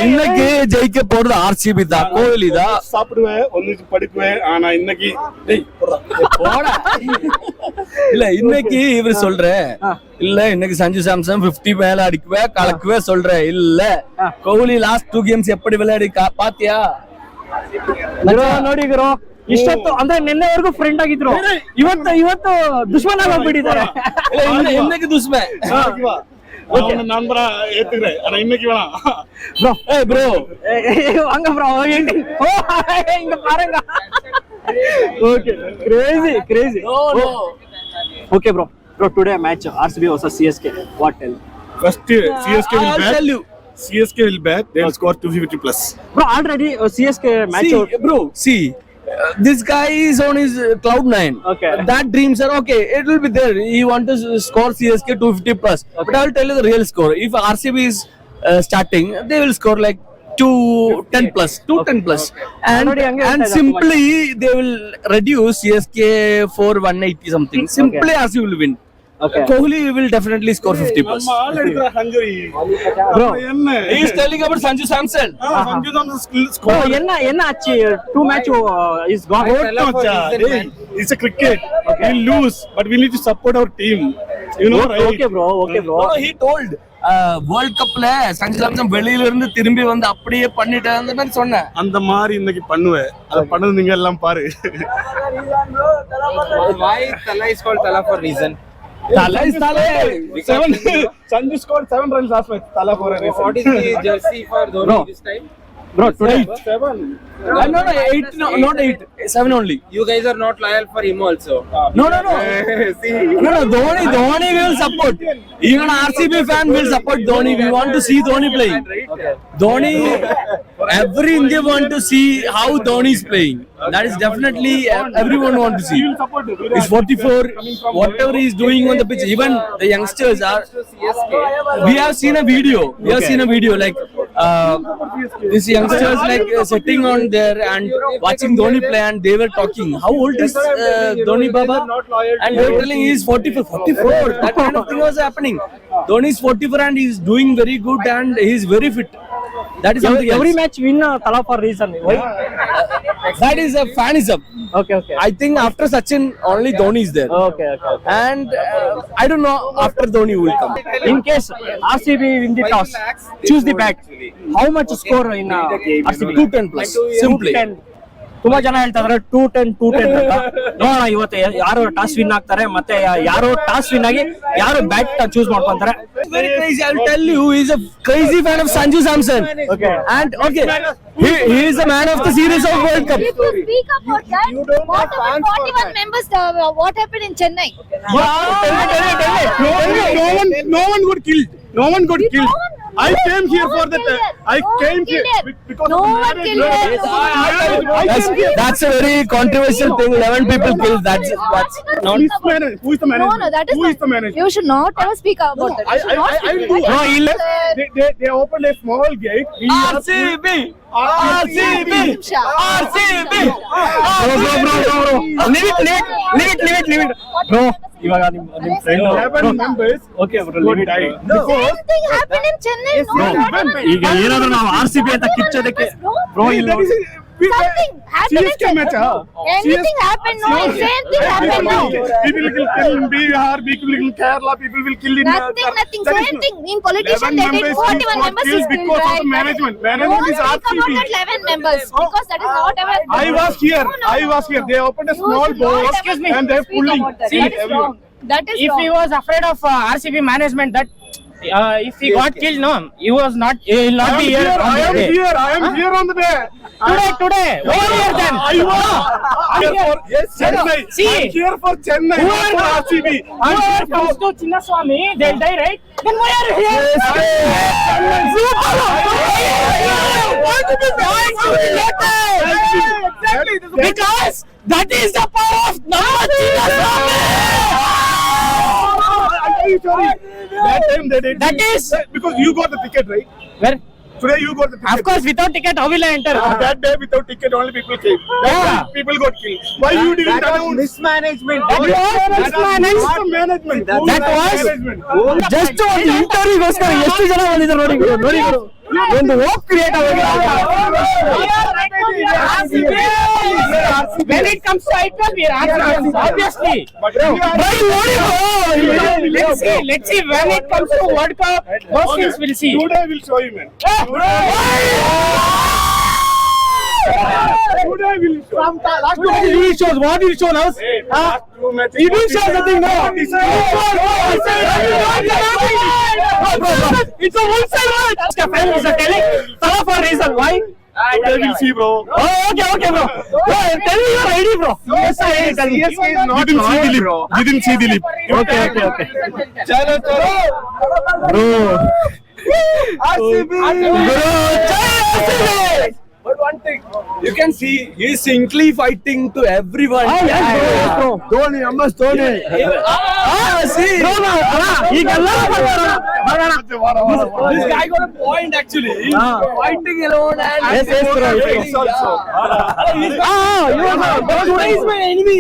இன்னைக்கு ஜெயிக்க போறது RCB தான், கோஹ்லி தான். சாப்பிடுவேன், ஒண்ணுக்கு படுக்குவேன், ஆனா இன்னைக்கு டேய் போடா. இல்ல இன்னைக்கு இவர் சொல்ற இல்ல, இன்னைக்கு சஞ்சு சாம்சன் 50 மேல அடிக்குவே கலக்குவே சொல்ற இல்ல. கோஹ்லி லாஸ்ட் 2 கேம்ஸ் எப்படி விளையாடி பாத்தியா? ನೋಡಿ ಗುರು, ಇಷ್ಟೊತ್ತು ಅಂದ್ರೆ ನಿನ್ನೆವರೆಗೂ ಫ್ರೆಂಡ್ ಆಗಿದ್ರು, ಇವತ್ತು ದುಶ್ಮನ್ ಆಗೋಗ್ಬಿಟ್ಟಿದ್ದಾರೆ. இன்னைக்கு துஷ்மன் நண்பரா ஏத்துக்கிறேன், ஆனா இன்னைக்கு வேணாம் ப்ரோ. வாங்க ப்ரோ, இங்க பாருங்க. Okay, crazy. Okay bro, today match RCB versus CSK, what tell? First CSK will bat. CSK will bat, they will score 250 plus. Bro, already CSK match see, this guy is on his cloud 9. Okay, that dreams are okay, it will be there. He want to score CSK 250 plus. Okay. But I will tell you the real score. If RCB is starting, they will score like 210 plus, 210 plus. And simply they will reduce CSK for 180 something. Simply RCB will win. Okay, Kohli will definitely score 50 plus. Bro, he is telling about Sanju Samson. Sanju Samson score. என்ன ஆச்சு? 2 match is gone. It's a cricket. We'll lose, but we need to support our team. You know, right? Okay bro. No, he told world கப்ல சஞ்சு சாம்சன் வெளியில இருந்து திரும்பி வந்து அப்படியே பண்ணிட்டு அந்த மாதிரி சொன்னேன். அந்த மாதிரி இன்னைக்கு பண்ணுவேன், அது பண்ணது நீங்க எல்லாம் பாரு. Why Tala is called Tala for reason? Tala is Tala. Sanju scored 7 runs last match. Tala for a reason. What is the jersey for Dhoni this time? Bro, today 7. No, 8, no, not 8, 7 only. You guys are not loyal for him also. No. No, Dhoni will support. Even RCB fan will support Dhoni. We want to see Dhoni playing. Dhoni, every Indian want to see how Dhoni is playing. That is definitely everyone want to see. He's 44. Whatever he is doing on the pitch, even the youngsters are. We have seen a video. Like these youngsters like sitting on there and watching Dhoni play, and they were talking. How old is Dhoni Baba? And they were telling he is 44. That kind of thing was happening. Dhoni is 44 and he is doing very good and he is very fit. That is something every else. match win Tala for reason. Why? That is a fanism. Okay. I think after Sachin only Dhoni is there. Okay. And I don't know after Dhoni will come. In case RCB win the toss, choose the bat. How much score in RCB? 210 plus. Simply. 210. ತುಂಬಾ ಜನ ಹೇಳ್ತಾ ಇದಾರೆ 210 ಅಂತ. ನೋಡೋಣ ಇವತ್ತು ಯಾರು toss win ಆಗ್ತಾರೆ, ಮತ್ತೆ ಯಾರು ಟಾಸ್ ವಿನ್ ಆಗಿ ಯಾರು ಬ್ಯಾಟ್ ಚೂಸ್ ಮಾಡ್ಕೊಂತಾರೆ. Very crazy. I will tell you, he is a crazy fan of Sanju Samson. Okay. And he is the man of the series of World Cup. If you speak about that, what about 41 members? What happened in Chennai? No one got killed. No one got killed. I came here for that. I came here because No of one killed. That's a very controversial thing. 11 people killed. That's not. Who is the manager? No, that is Who not. is the manager? You should not ever speak about that. You should not speak will about do. that. They opened a small gate. RCB. Leave it. Bro, ಇವಾಗ ನಿಮ್ friend 11 members. Okay bro, died. Same thing happened in Chennai. ಈಗ ಏನಾದ್ರು ನಾವು RCB ಅಂತ ಕಿಚ್ಚೋದಕ್ಕೆ bro ಇಲ್ಲ Something happened in Chennai. Anything happened now. Same thing happened now. People will kill in Bihar, people will kill in Kerala, people will kill in Nothing. Same thing. In politician, they did 41 members is killed, because of right? the management. Management is Don't speak about RCB. that 11 members because that is not ever. I was here. They opened a small boat and they're pulling. That is wrong. That is If wrong. he was afraid of RCB management, that if he got killed, no, he was not. He will not be here. I am here on the day. Today. Why are you here then? Chennai. See, I'm here for Chennai. whoever For RCB. whoever comes to Chinnaswamy, they'll die, right? Then why are you here? Because that is the power of I'm very sorry. That time they did. That is because you got the ticket, right? where. Today you got the ticket. Of course, without ticket, how will I enter? That day without ticket only people came. People got killed. Why you didn't announce? Mismanagement. That was management. That was just ಒಂದು ಇಂಟರ್ವ್ಯೂಗೋಸ್ಕರ ಎಷ್ಟು ಜನ ಬಂದಿದ್ದಾರೆ ನೋಡಿ ನೋಡಿ ಒಂದು hope create ಆಗಿದೆ. When it comes to IPL, we are RCB, obviously. Let's see. When it comes to World Cup, those things we'll see. Today will show you, man. Today will show. He will show. What will show us? He will show nothing. No. It's a one-side match. Oscar fan is telling Salah for a reason. Why? Today we'll see, bro. Oh, okay, bro. Tell me you're ready, bro. Yes, I am. You didn't see Dilip. Okay. Chalo. Bro. RCB. But one thing, you can see he's simply fighting to everyone. Bro. Dhoni, MS Dhoni. See, this guy got a point actually. Fighting alone and Yes, bro. Today is my enemy.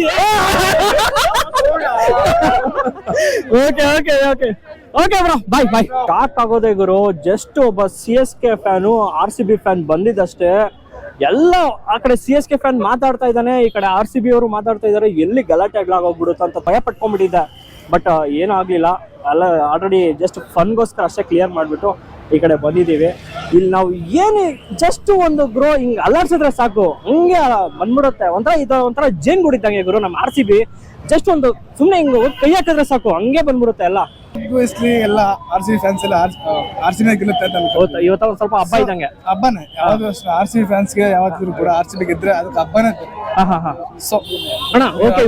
Okay bro ಬಾಯ್ start ಆಗೋದೇ ಗುರು. Just ಒಬ್ಬ CSK fan RCB fan ಬಂದಿದ್ದಷ್ಟೇ ಎಲ್ಲ ಆ ಕಡೆ CSK fan ಮಾತಾಡ್ತಾ ಇದ್ದಾನೆ, ಈ ಕಡೆ RCB ಅವರು ಮಾತಾಡ್ತಾ ಇದ್ದಾರೆ. ಎಲ್ಲಿ ಗಲಾಟೆ ಆಗ್ಲಾಗೋಗ್ಬಿಡುತ್ತೆ ಅಂತ ಭಯ ಪಟ್ಕೊಂಡ್ಬಿಟ್ಟಿದ್ದೆ. ಬಟ್ ಏನೂ ಆಗ್ಲಿಲ್ಲ. ಅಲ್ಲ ಆಲ್ರೆಡಿ ಜಸ್ಟ್ ಫನ್ಗೋಸ್ಕರ ಅಷ್ಟೇ ಕ್ಲಿಯರ್ ಮಾಡಿಬಿಟ್ಟು ಈ ಕಡೆ ಬಂದಿದ್ದೀವಿ. ಇಲ್ಲಿ ನಾವು ಏನು ಜಸ್ಟ್ ಒಂದು ಗ್ರೋ ಹಿಂಗೆ ಅಲ್ಲಾಡ್ಸಿದ್ರೆ ಸಾಕು, ಹಂಗೆ ಬಂದ್ಬಿಡುತ್ತೆ. ಒಂಥರ ಜೇನ್ ಗುಡಿದ್ದಂಗೆ ಗುರು ನಮ್ಮ RCB. ಜಸ್ಟ್ ಒಂದು ಸುಮ್ಮನೆ ಹಿಂಗೆ ಕೈ ಹಾಕಿದ್ರೆ ಸಾಕು, ಹಂಗೆ ಬಂದ್ಬಿಡುತ್ತೆ ಎಲ್ಲ. ಎಲ್ಲ RCB ಫ್ಯಾನ್ಸ್ ಎಲ್ಲ RCB ಗೆಲ್ಲುತ್ತೆ ಅಂತ ಇವತ್ತ ಒಂದ್ ಸ್ವಲ್ಪ ಹಬ್ಬ ಇದ್ದಂಗೆ. ಹಬ್ಬನೇ ಯಾವ್ದು ಅಷ್ಟೇ. RCB ಫ್ಯಾನ್ಸ್ಗೆ ಯಾವತ್ತಿದ್ರು ಕೂಡ RCB ಗೆದ್ರೆ ಅದಕ್ಕೆ ಹಬ್ಬನೇ. ಸೊ ಅಣ್ಣ ಓಕೆ,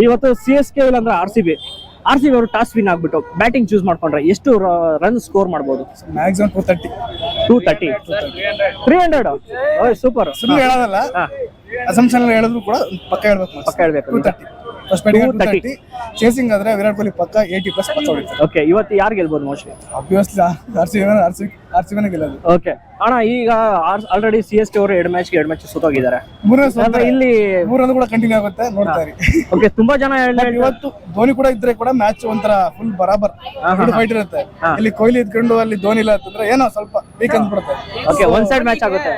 ಇವತ್ತು CSK ಇಲ್ಲ ಅಂದ್ರೆ RCB ಅವರು ಟಾಸ್ ವಿನ್ ಆಗ್ಬಿಟ್ಟು ಬ್ಯಾಟಿಂಗ್ ಚೂಸ್ ಮಾಡ್ಕೊಂಡ್ರೆ ಎಷ್ಟು ರನ್ ಸ್ಕೋರ್ ಮಾಡ್ಬೋದು? ಮ್ಯಾಕ್ಸಿಮಮ್ 230 300. ಸೂಪರ್. ಸುಮ್ಮನೆ ಹೇಳೋದಲ್ಲ, ಅಸಂಪ್ಷನ್ ಹೇಳಿದ್ರು ಕೂಡ ಪಕ್ಕ ಹೇಳ್ಬೇಕು. 230 ಫಸ್ಟ್ ಬ್ಯಾಟಿಂಗ್ 230. ಚೇಸಿಂಗ್ ಆದ್ರೆ ವಿರಾಟ್ ಕೊಹ್ಲಿ ಪಕ್ಕ 80+ ಪಕ್ಕ ಹೊಡಿತಾರೆ. ಓಕೆ, ಇವತ್ತು ಯಾರು ಗೆಲ್ಬೋದು ಮೋಸ್ಟ್ಲಿ? ಆಬ್ವಿಯಸ್ಲಿ RCB ಗೆಲ್ಲೋದು. ಓಕೆ ಅಣ್ಣ, ಈಗ ಆಲ್ರೆಡಿ CSK ಅವರು 2 ಮ್ಯಾಚ್ ಸೋತೋಗಿದ್ದಾರೆ. ಇಲ್ಲಿ 3 ಕೂಡ ಕಂಟಿನ್ಯೂ ಆಗುತ್ತೆ, ನೋಡ್ತಾರೆ. ಓಕೆ, ತುಂಬಾ ಜನ ಇವತ್ತು ಧೋನಿ ಕೂಡ ಇದ್ರೆ ಕೂಡ ಮ್ಯಾಚ್ ಒಂಥರ ಫುಲ್ ಬರಾಬರ್ ಫೈಟ್ ಇರುತ್ತೆ. ಇಲ್ಲಿ ಕೊಹ್ಲಿ ಇದ್ಕೊಂಡು ಅಲ್ಲಿ ಧೋನಿ ಇಲ್ಲ ಅಂತಂದ್ರೆ ಏನೋ ಸ್ವಲ್ಪ ವೀಕ್ ಅನ್ಸ್ಬಿಡುತ್ತೆ. ಓಕೆ, ಒನ್ ಸೈಡ್ ಮ್ಯಾಚ್ ಆಗುತ್ತೆ.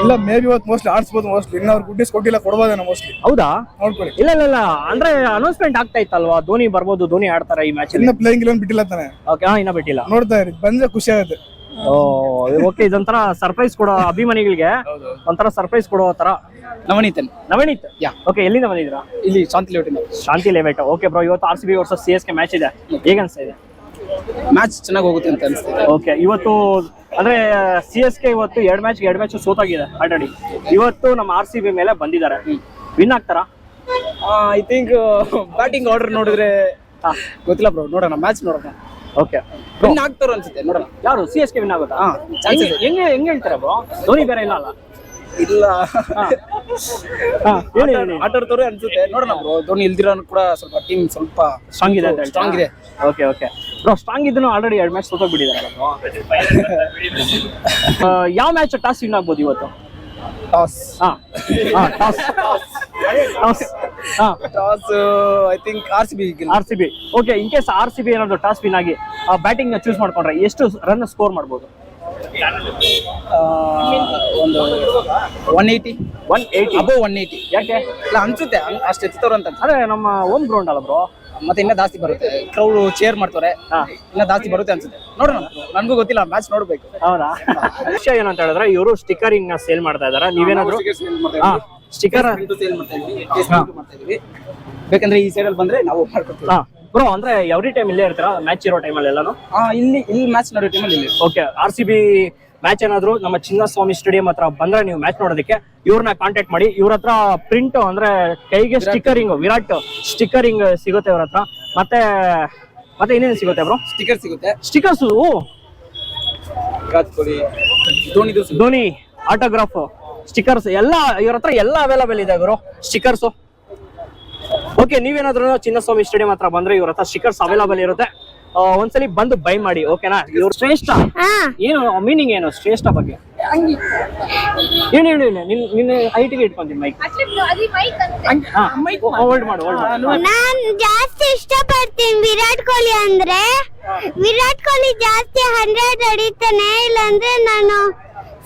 ಇಲ್ಲ ಮೇ ಬಿ ಇವತ್ತು ಮೋಸ್ಟ್ಲಿ ಆಡ್ಸ್ಬೋದು. ಮೋಸ್ಟ್ಲಿ ಇನ್ನ ಅವ್ರು ಗುಡ್ಡಿಸ್ ಕೊಟ್ಟಿಲ್ಲ, ಕೊಡ್ಬೋದೇನೋ ಮೋಸ್ಟ್ಲಿ. ಹೌದಾ? ನೋಡ್ಕೊಳ್ಳಿ. ಇಲ್ಲ ಅಂದ್ರೆ ಅನೌನ್ಸ್ಮೆಂಟ್ ಆಗ್ತಾ ಇತ್ತಲ್ವಾ, ಧೋನಿ ಬರ್ಬೋದು, ಧೋನಿ ಆಡ್ತಾರೆ ಈ ಮ್ಯಾಚ್. ಇನ್ನ ಪ್ಲೇಯಿಂಗ್ 11 ಬಿಟ್ಟಿಲ್ಲ ತಾನೆ. ಓಕೆ, ಇನ್ನ ಬಿಟ್ಟಿಲ್ಲ. ನೋಡ್ತಾ ಇರಿ, ಬಂದ್ರೆ ಖುಷಿ ಆಗುತ್ತೆ. ಓಕೆ, ಇದೊಂಥರ ಸರ್ಪ್ರೈಸ್ ಕೊಡೋ ಅಭಿಮಾನಿಗಳಿಗೆ, ಒಂಥರ ಸರ್ಪ್ರೈಸ್ ಕೊಡೋ ತರ. ನವನೀತ್. ಓಕೆ, ಎಲ್ಲಿಂದ ಬಂದಿದ್ದೀರಾ? ಇಲ್ಲಿ ಶಾಂತಿ ಲೇಔಟ್. ಓಕೆ ಬ್ರೋ, ಇವತ್ತು RCB ವರ್ಸಸ್ CSK ಮ್ಯಾಚ್ ಇದೆ, ಹೇಗೆ ಅನ್ಸ್ತಾ ಇದೆ? ಮ್ಯಾಚ್ ಚೆನ್ನಾಗಿ ಹೋಗುತ್ತೆ ಅಂತ ಅನಿಸ್ತಿದೆ. ಓಕೆ, ಇವತ್ತು ಅಂದ್ರೆ CSK ಇವತ್ತು 2 ಮ್ಯಾಚ್ ಸೋತಾಗಿದೆ ಆಲ್ರೆಡಿ. ಇವತ್ತು ನಮ್ಮ RCB ಮೇಲೆ ಬಂದಿದ್ದಾರೆ, ವಿನ್ ಆಗ್ತಾರಾ? ಐ ಥಿಂಕ್ ಬ್ಯಾಟಿಂಗ್ ಆರ್ಡರ್ ನೋಡಿದ್ರೆ ಗೊತ್ತಿಲ್ಲ ಬ್ರೋ, ನೋಡೋಣ ಮ್ಯಾಚ್ ನೋಡೋಣ. ಓಕೆ, ವಿನ್ ಆಗ್ತಾರೋ ಅನ್ಸುತ್ತೆ, ನೋಡೋಣ. ಯಾರು CSK ವಿನ್ ಆಗುತ್ತಾ? ಹೆಂಗೆ ಹೇಳ್ತಾರೆ ಬ್ರೋ? ಧೋನಿ ಬೇರೆ ಇಲ್ಲ ಅಲ್ಲ? ಇಲ್ಲ, ಹೇಳಿ. ಆಟ ಆಡ್ತವ್ರೆ ಅನ್ಸುತ್ತೆ, ನೋಡೋಣ ಬ್ರೋ. ಧೋನಿ ಇಲ್ದಿರೋ ಕೂಡ ಸ್ವಲ್ಪ ಟೀಮ್ ಸ್ವಲ್ಪ ಸ್ಟ್ರಾಂಗ್ ಇದೆ. ಓಕೆ ಬ್ರೋ, ಸ್ಟ್ರಾಂಗ್ ಇದ್ದನು ಆಲ್ರೆಡಿ 2 ಮ್ಯಾಚ್ ಸೋತೋಗ್ಬಿಟ್ಟಿದ್ದಾರೆ. ಯಾವ ಮ್ಯಾಚ್ ಟಾಸ್ ವಿನ್ ಆಗ್ಬೋದು ಇವತ್ತು? Toss I think RCB. Okay, in case RCB ಏನಾದ್ರು ಟಾಸ್ ವಿನ್ ಆಗಿ ಬ್ಯಾಟಿಂಗ್ ಚೂಸ್ ಮಾಡ್ಕೊಂಡ್ರೆ ಎಷ್ಟು ರನ್ ಸ್ಕೋರ್ ಮಾಡ್ಬೋದು? ಒಂದು 180 ಅಬೋ 180. ಯಾಕೆ? ಇಲ್ಲ ಅನ್ಸುತ್ತೆ ಅಷ್ಟು ಎತ್ತವ್ರು ಅಂತ. ಅದೇ ನಮ್ಮ ಹೋಮ್ ಗ್ರೌಂಡ್ ಅಲ್ಲ ಬ್ರೋ, ಮತ್ತೆ ಇನ್ನ ಜಾಸ್ತಿ ಬರುತ್ತೆ. ಕ್ರೌಡ್ ಚೇರ್ ಮಾಡ್ತಾರೆ, ಇನ್ನ ಜಾಸ್ತಿ ಬರುತ್ತೆ ಅನ್ಸುತ್ತೆ. ನೋಡೋಣ, ನನ್ಗೂ ಗೊತ್ತಿಲ್ಲ, ಮ್ಯಾಚ್ ನೋಡ್ಬೇಕು. ಹೌದಾ? ವಿಷಯ ಏನಂತ ಹೇಳಿದ್ರೆ ಇವರು ಸ್ಟಿಕರಿಂಗ್ ನ ಸೇಲ್ ಮಾಡ್ತಾ ಇದಾರೆ. ನೀವೇನಾದ್ರು ಸ್ಟಿಕರ್ ಬೇಕಂದ್ರೆ ಈ ಸೈಡ್ ಅಲ್ಲಿ ಬಂದ್ರೆ ನಾವು ಮಾಡ್ಕೊತೀವಿ. ಬ್ರೋ ಅಂದ್ರೆ ಎವ್ರಿ ಟೈಮ್ ಇಲ್ಲೇ ಇರ್ತೀರಾ ಮ್ಯಾಚ್ ಇರೋ ಟೈಮಲ್ಲಿ ಎಲ್ಲಾನು? ಇಲ್ಲಿ ಮ್ಯಾಚ್ ನಡೆಯೋ ಟೈಮಲ್ಲಿ ಇಲ್ಲಿ. ಓಕೆ, RCB ಮ್ಯಾಚ್ ಏನಾದ್ರು ನಮ್ಮ ಚಿನ್ನಸ್ವಾಮಿ ಸ್ಟೇಡಿಯಂ ಹತ್ರ ಬಂದ್ರೆ ನೀವು ಮ್ಯಾಚ್ ನೋಡೋದಕ್ಕೆ ಇವ್ರನ್ನ ಕಾಂಟ್ಯಾಕ್ಟ್ ಮಾಡಿ. ಇವ್ರ ಹತ್ರ ಪ್ರಿಂಟ್ ಅಂದ್ರೆ ಕೈಗೆ ಸ್ಟಿಕ್ಕರಿಂಗ್, ವಿರಾಟ್ ಸ್ಟಿಕ್ಕರಿಂಗ್ ಸಿಗುತ್ತೆ ಇವ್ರ ಹತ್ರ. ಮತ್ತೆ ಇನ್ನೇನು ಸಿಗುತ್ತೆ ಬ್ರೋ? ಸ್ಟಿಕರ್ ಸಿಗುತ್ತೆ, stickers, Virat Kohli, Dhoni autograph, stickers ಎಲ್ಲ ಇವ್ರ ಹತ್ರ ಎಲ್ಲ ಅವೈಲಬಲ್ ಇದೆ ಗುರು, ಸ್ಟಿಕರ್ಸ್. ಓಕೆ, ನೀವೇನಾದ್ರೂ ಚಿನ್ನಸ್ವಾಮಿ ಸ್ಟೇಡಿಯಂ ಹತ್ರ ಬಂದ್ರೆ ಇವ್ರ ಹತ್ರ ಸ್ಟಿಕರ್ಸ್ ಅವೈಲಬಲ್ ಇರುತ್ತೆ. ಒಂದ್ಸಲಿ ಬಂದು ಬೈ ಮಾಡಿ, ಓಕೆನಾ? ಇವ್ರು ಶ್ರೇಷ್ಠ ಏನು ಮೀನಿಂಗ್ ಏನು ಶ್ರೇಷ್ಠ ಬಗ್ಗೆ ಏನು ನಿನ್ನ ಹೈಟಿಗೆ ಇಟ್ಕೊಂತೀನಿ ಮೈಕ್. ಹೋಲ್ಡ್ ಮಾಡು. ನಾನ್ ಜಾಸ್ತಿ ಇಷ್ಟಪಡ್ತೀನಿ ವಿರಾಟ್ ಕೊಹ್ಲಿ ಅಂದ್ರೆ. ವಿರಾಟ್ ಕೊಹ್ಲಿ ಜಾಸ್ತಿ 100 ಹೊಡಿತಾನೆ, ಇಲ್ಲಾಂದ್ರೆ ನಾನು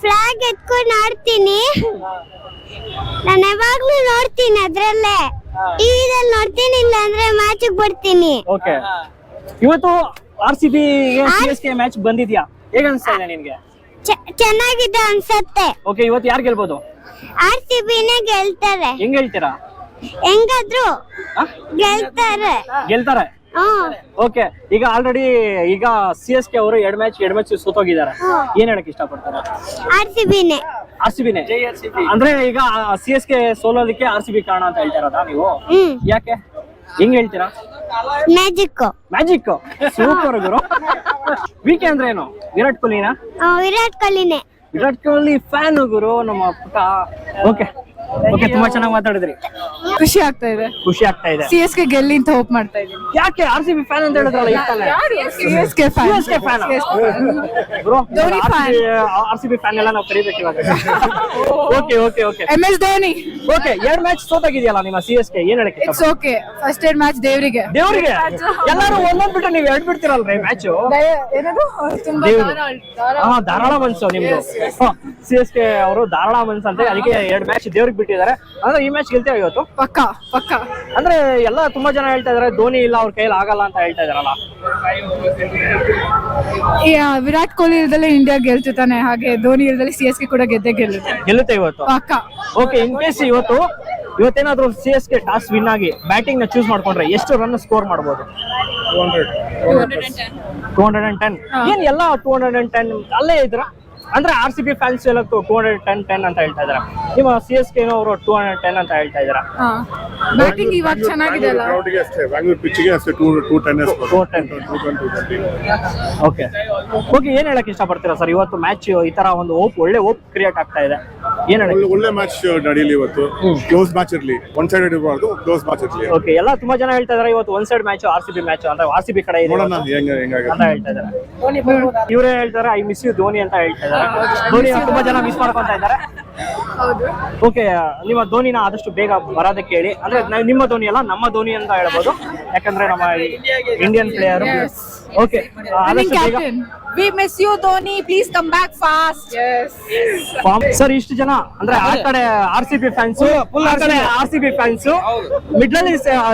ಫ್ಲಾಗ್ ಎತ್ಕೊಂಡು ಆಡ್ತೀನಿ. ನಾನು ಯಾವಾಗ್ಲೂ ನೋಡ್ತೀನಿ, ಅದ್ರಲ್ಲೇ ಟಿವಿದಲ್ಲಿ ನೋಡ್ತೀನಿ, ಇಲ್ಲ ಅಂದ್ರೆ ಮ್ಯಾಚ್ ಬರ್ತೀನಿ. ಓಕೆ, ಇವತ್ತು RCB CSK ಮ್ಯಾಚ್ ಬಂದಿದ್ಯಾ? ಹೇಗ ಅನ್ಸ್ತಾ ಇದೆ ನಿನ್ಗೆ? ಚೆನ್ನಾಗಿದೆ ಅನ್ಸತ್ತೆ. ಓಕೆ, ಇವತ್ತು ಯಾರು ಗೆಲ್ಬೋದು? RCB ನೇ ಗೆಲ್ತಾರೆ. ಹೆಂಗ್ ಹೇಳ್ತೀರಾ? ಹೆಂಗಾದ್ರು ಗೆಲ್ತಾರೆ. ಓಕೆ, ಈಗ ಆಲ್ರೆಡಿ CSK ಅವರು 2 ಮ್ಯಾಚ್ ಸೋತೋಗಿದ್ದಾರೆ. ಏನ್ ಹೇಳಕ್ ಇಷ್ಟಪಡ್ತಾರೆ? RCB ನೇ ಅಂದ್ರೆ ಈಗ CSK ಸೋಲೋದಕ್ಕೆ RCB ಕಾರಣ ಅಂತ ಹೇಳ್ತಾರದಾ ನೀವು? ಯಾಕೆ, ಹೆಂಗ್ ಹೇಳ್ತೀರಾ? ಮ್ಯಾಜಿಕ್ ಸೂಪರ್ ಗುರು. ವಿಕೆ ಅಂದ್ರೆ ಏನು? ವಿರಾಟ್ ಕೊಹ್ಲಿನಾ? ವಿರಾಟ್ ಕೊಹ್ಲಿ ಫ್ಯಾನ್ ಗುರು ನಮ್ಮ ಪುಟ್ಟ. ಓಕೆ, ತುಂಬಾ ಚೆನ್ನಾಗಿ ಮಾತಾಡಿದ್ರಿ. ಖುಷಿ ಆಗ್ತಾ ಇದೆ. CSK ಗೆಲ್ಲಿ ಅಂತ ಹೋಪ್ ಮಾಡ್ತಾ ಇದ್ದೀನಿ. ಯಾಕೆ RCB ಫ್ಯಾನ್ ಅಂತ ಹೇಳಿದ್ರಲ್ಲ? CSK fan. Bro, RCB fan ಎಲ್ಲ ನಾವು ಕರಿಬೇಕು ಇವಾಗ. Okay. MS Dhoni. Okay, 2 match ಸೋತಾಗಿದೆಯಲ್ಲ ನಿಮ್ಮ CSK, ಏನ್ ಹೇಳಕ್ಕೆ? It's okay. ಫಸ್ಟ್ ಏಡ್ ಮ್ಯಾಚ್ ದೇವರಿಗೆ ಎಲ್ಲರೂ ಒಂದೊಂದ್ ಬಿಟ್ಟು ನೀವು 2 ಬಿಡ್ತೀರಲ್ರಿ ಮ್ಯಾಚ್. ಏನದು ತುಂಬಾ ಧಾರಾಳ ಮನ್ಸು ನಿಮ್ದು. CSK ಅವರು ಧಾರಾಳ ಮನ್ಸು ಅಂತ, ಅದಕ್ಕೆ 2 ಮ್ಯಾಚ್ ದೇವ್ರಿಗೆ ಬಿಟ್ಟಿದ್ದಾರೆ. ಅಂದ್ರೆ ಈ ಮ್ಯಾಚ್ ಗೆಲ್ತೇವೆ ಇವತ್ತು ಪಕ್ಕ. ಅಂದ್ರೆ ಎಲ್ಲ ತುಂಬಾ ಜನ ಹೇಳ್ತಾ ಇದಾರೆ ಧೋನಿ ಇಲ್ಲ ಅವ್ರ ಕೈಯಲ್ಲಿ ಆಗಲ್ಲ ಅಂತ ಹೇಳ್ತಾ ಇದಾರಲ್ಲ. ವಿರಾಟ್ ಕೊಹ್ಲಿ ಇಲ್ದಲೆ ಇಂಡಿಯಾ ಗೆಲ್ತಾನೆ, ಹಾಗೆ ಧೋನಿ ಇಲ್ದಲೆ CSK ಕೂಡ ಗೆಲ್ಲುತ್ತೆ ಇವತ್ತು ಪಕ್ಕ. ಓಕೆ, ಇನ್ ಕೇಸ್ ಇವತ್ತೇನಾದ್ರೂ CSK ಟಾಸ್ ವಿನ್ ಆಗಿ ಬ್ಯಾಟಿಂಗ್ ನ ಚೂಸ್ ಮಾಡ್ಕೊಂಡ್ರೆ ಎಷ್ಟು ರನ್ ಸ್ಕೋರ್ ಮಾಡಬಹುದು? 210. ಏನ್ ಎಲ್ಲ 210 ಅಲ್ಲೇ ಇದ್ರ? ಅಂದ್ರೆ RCB ಫ್ಯಾನ್ಸ್ ಎಲ್ಲ 210 ಅಂತ ಹೇಳ್ತಾ ಇದಾರೆ. ನಿಮ್ಮ CSK ಅವರು 210 ಅಂತ ಹೇಳ್ತಾ ಇದಾರೆ. ಬ್ಯಾಟಿಂಗ್ ಇವಾಗ ಚೆನ್ನಾಗಿದೆ ಅಲ್ಲ? ಬ್ಯಾಂಗ್ಳೂರ್ ಪಿಚ್ಗೆ ಅಷ್ಟೇ 210. ಓಕೆ, ಏನ್ ಹೇಳಕ್ ಇಷ್ಟಪಡ್ತೀರಾ ಸರ್? ಇವತ್ತು ಮ್ಯಾಚ್ ಈ ತರ ಒಂದು ಒಳ್ಳೆ ಹೋಪ್ ಕ್ರಿಯೇಟ್ ಆಗ್ತಾ ಇದೆ. ಏನ್ ಹೇಳಕ್? ಒಳ್ಳೆ ಮ್ಯಾಚ್ ನಡೆಯಲಿ ಇವತ್ತು. ಕ್ಲೋಸ್ ಮ್ಯಾಚ್ ಇರಲಿ, ಒನ್ ಸೈಡ್ ಇರಬಾರ್ದು, ಕ್ಲೋಸ್ ಮ್ಯಾಚ್ ಇರಲಿ. ಓಕೆ, ಎಲ್ಲ ತುಂಬಾ ಜನ ಹೇಳ್ತಾ ಇದಾರೆ ಇವತ್ತು one side match, RCB match ಅಂತ. RCB ಕಡೆ ಇದೆ ಅಂತ ಹೇಳ್ತಾ ಇದಾರೆ. ಇವರೇ ಹೇಳ್ತಾರೆ ಐ ಮಿಸ್ ಯು ಧೋನಿ ಅಂತ ಹೇಳ್ತಾ ಇದಾರೆ. ಧೋನಿ ತುಂಬಾ ಜನ ಮಿಸ್ ಮಾಡ್ಕೊಂತ ಇದ್ದಾರೆ. ಓಕೆ, ನಿಮ್ಮ ಧೋನಿನ ಆದಷ್ಟು ಬೇಗ ಬರೋದಕ್ಕೆ ಹೇಳಿ. ಅಂದ್ರೆ ನಿಮ್ಮ ಧೋನಿ ಅಲ್ಲ, ನಮ್ಮ ಧೋನಿ ಅಂತ ಹೇಳ್ಬೋದು, ಯಾಕಂದ್ರೆ ನಮ್ಮ ಇಂಡಿಯನ್ ಪ್ಲೇಯರ್. ಓಕೆ, ಆದಷ್ಟು ಬೇಗ. We miss you Dhoni, please come back fast. Sir, ಇಷ್ಟು ಜನ ಅಂದ್ರೆ ಆ ಕಡೆ RCB ಫ್ಯಾನ್ಸ್, ಆ ಕಡೆ RCB fans, middle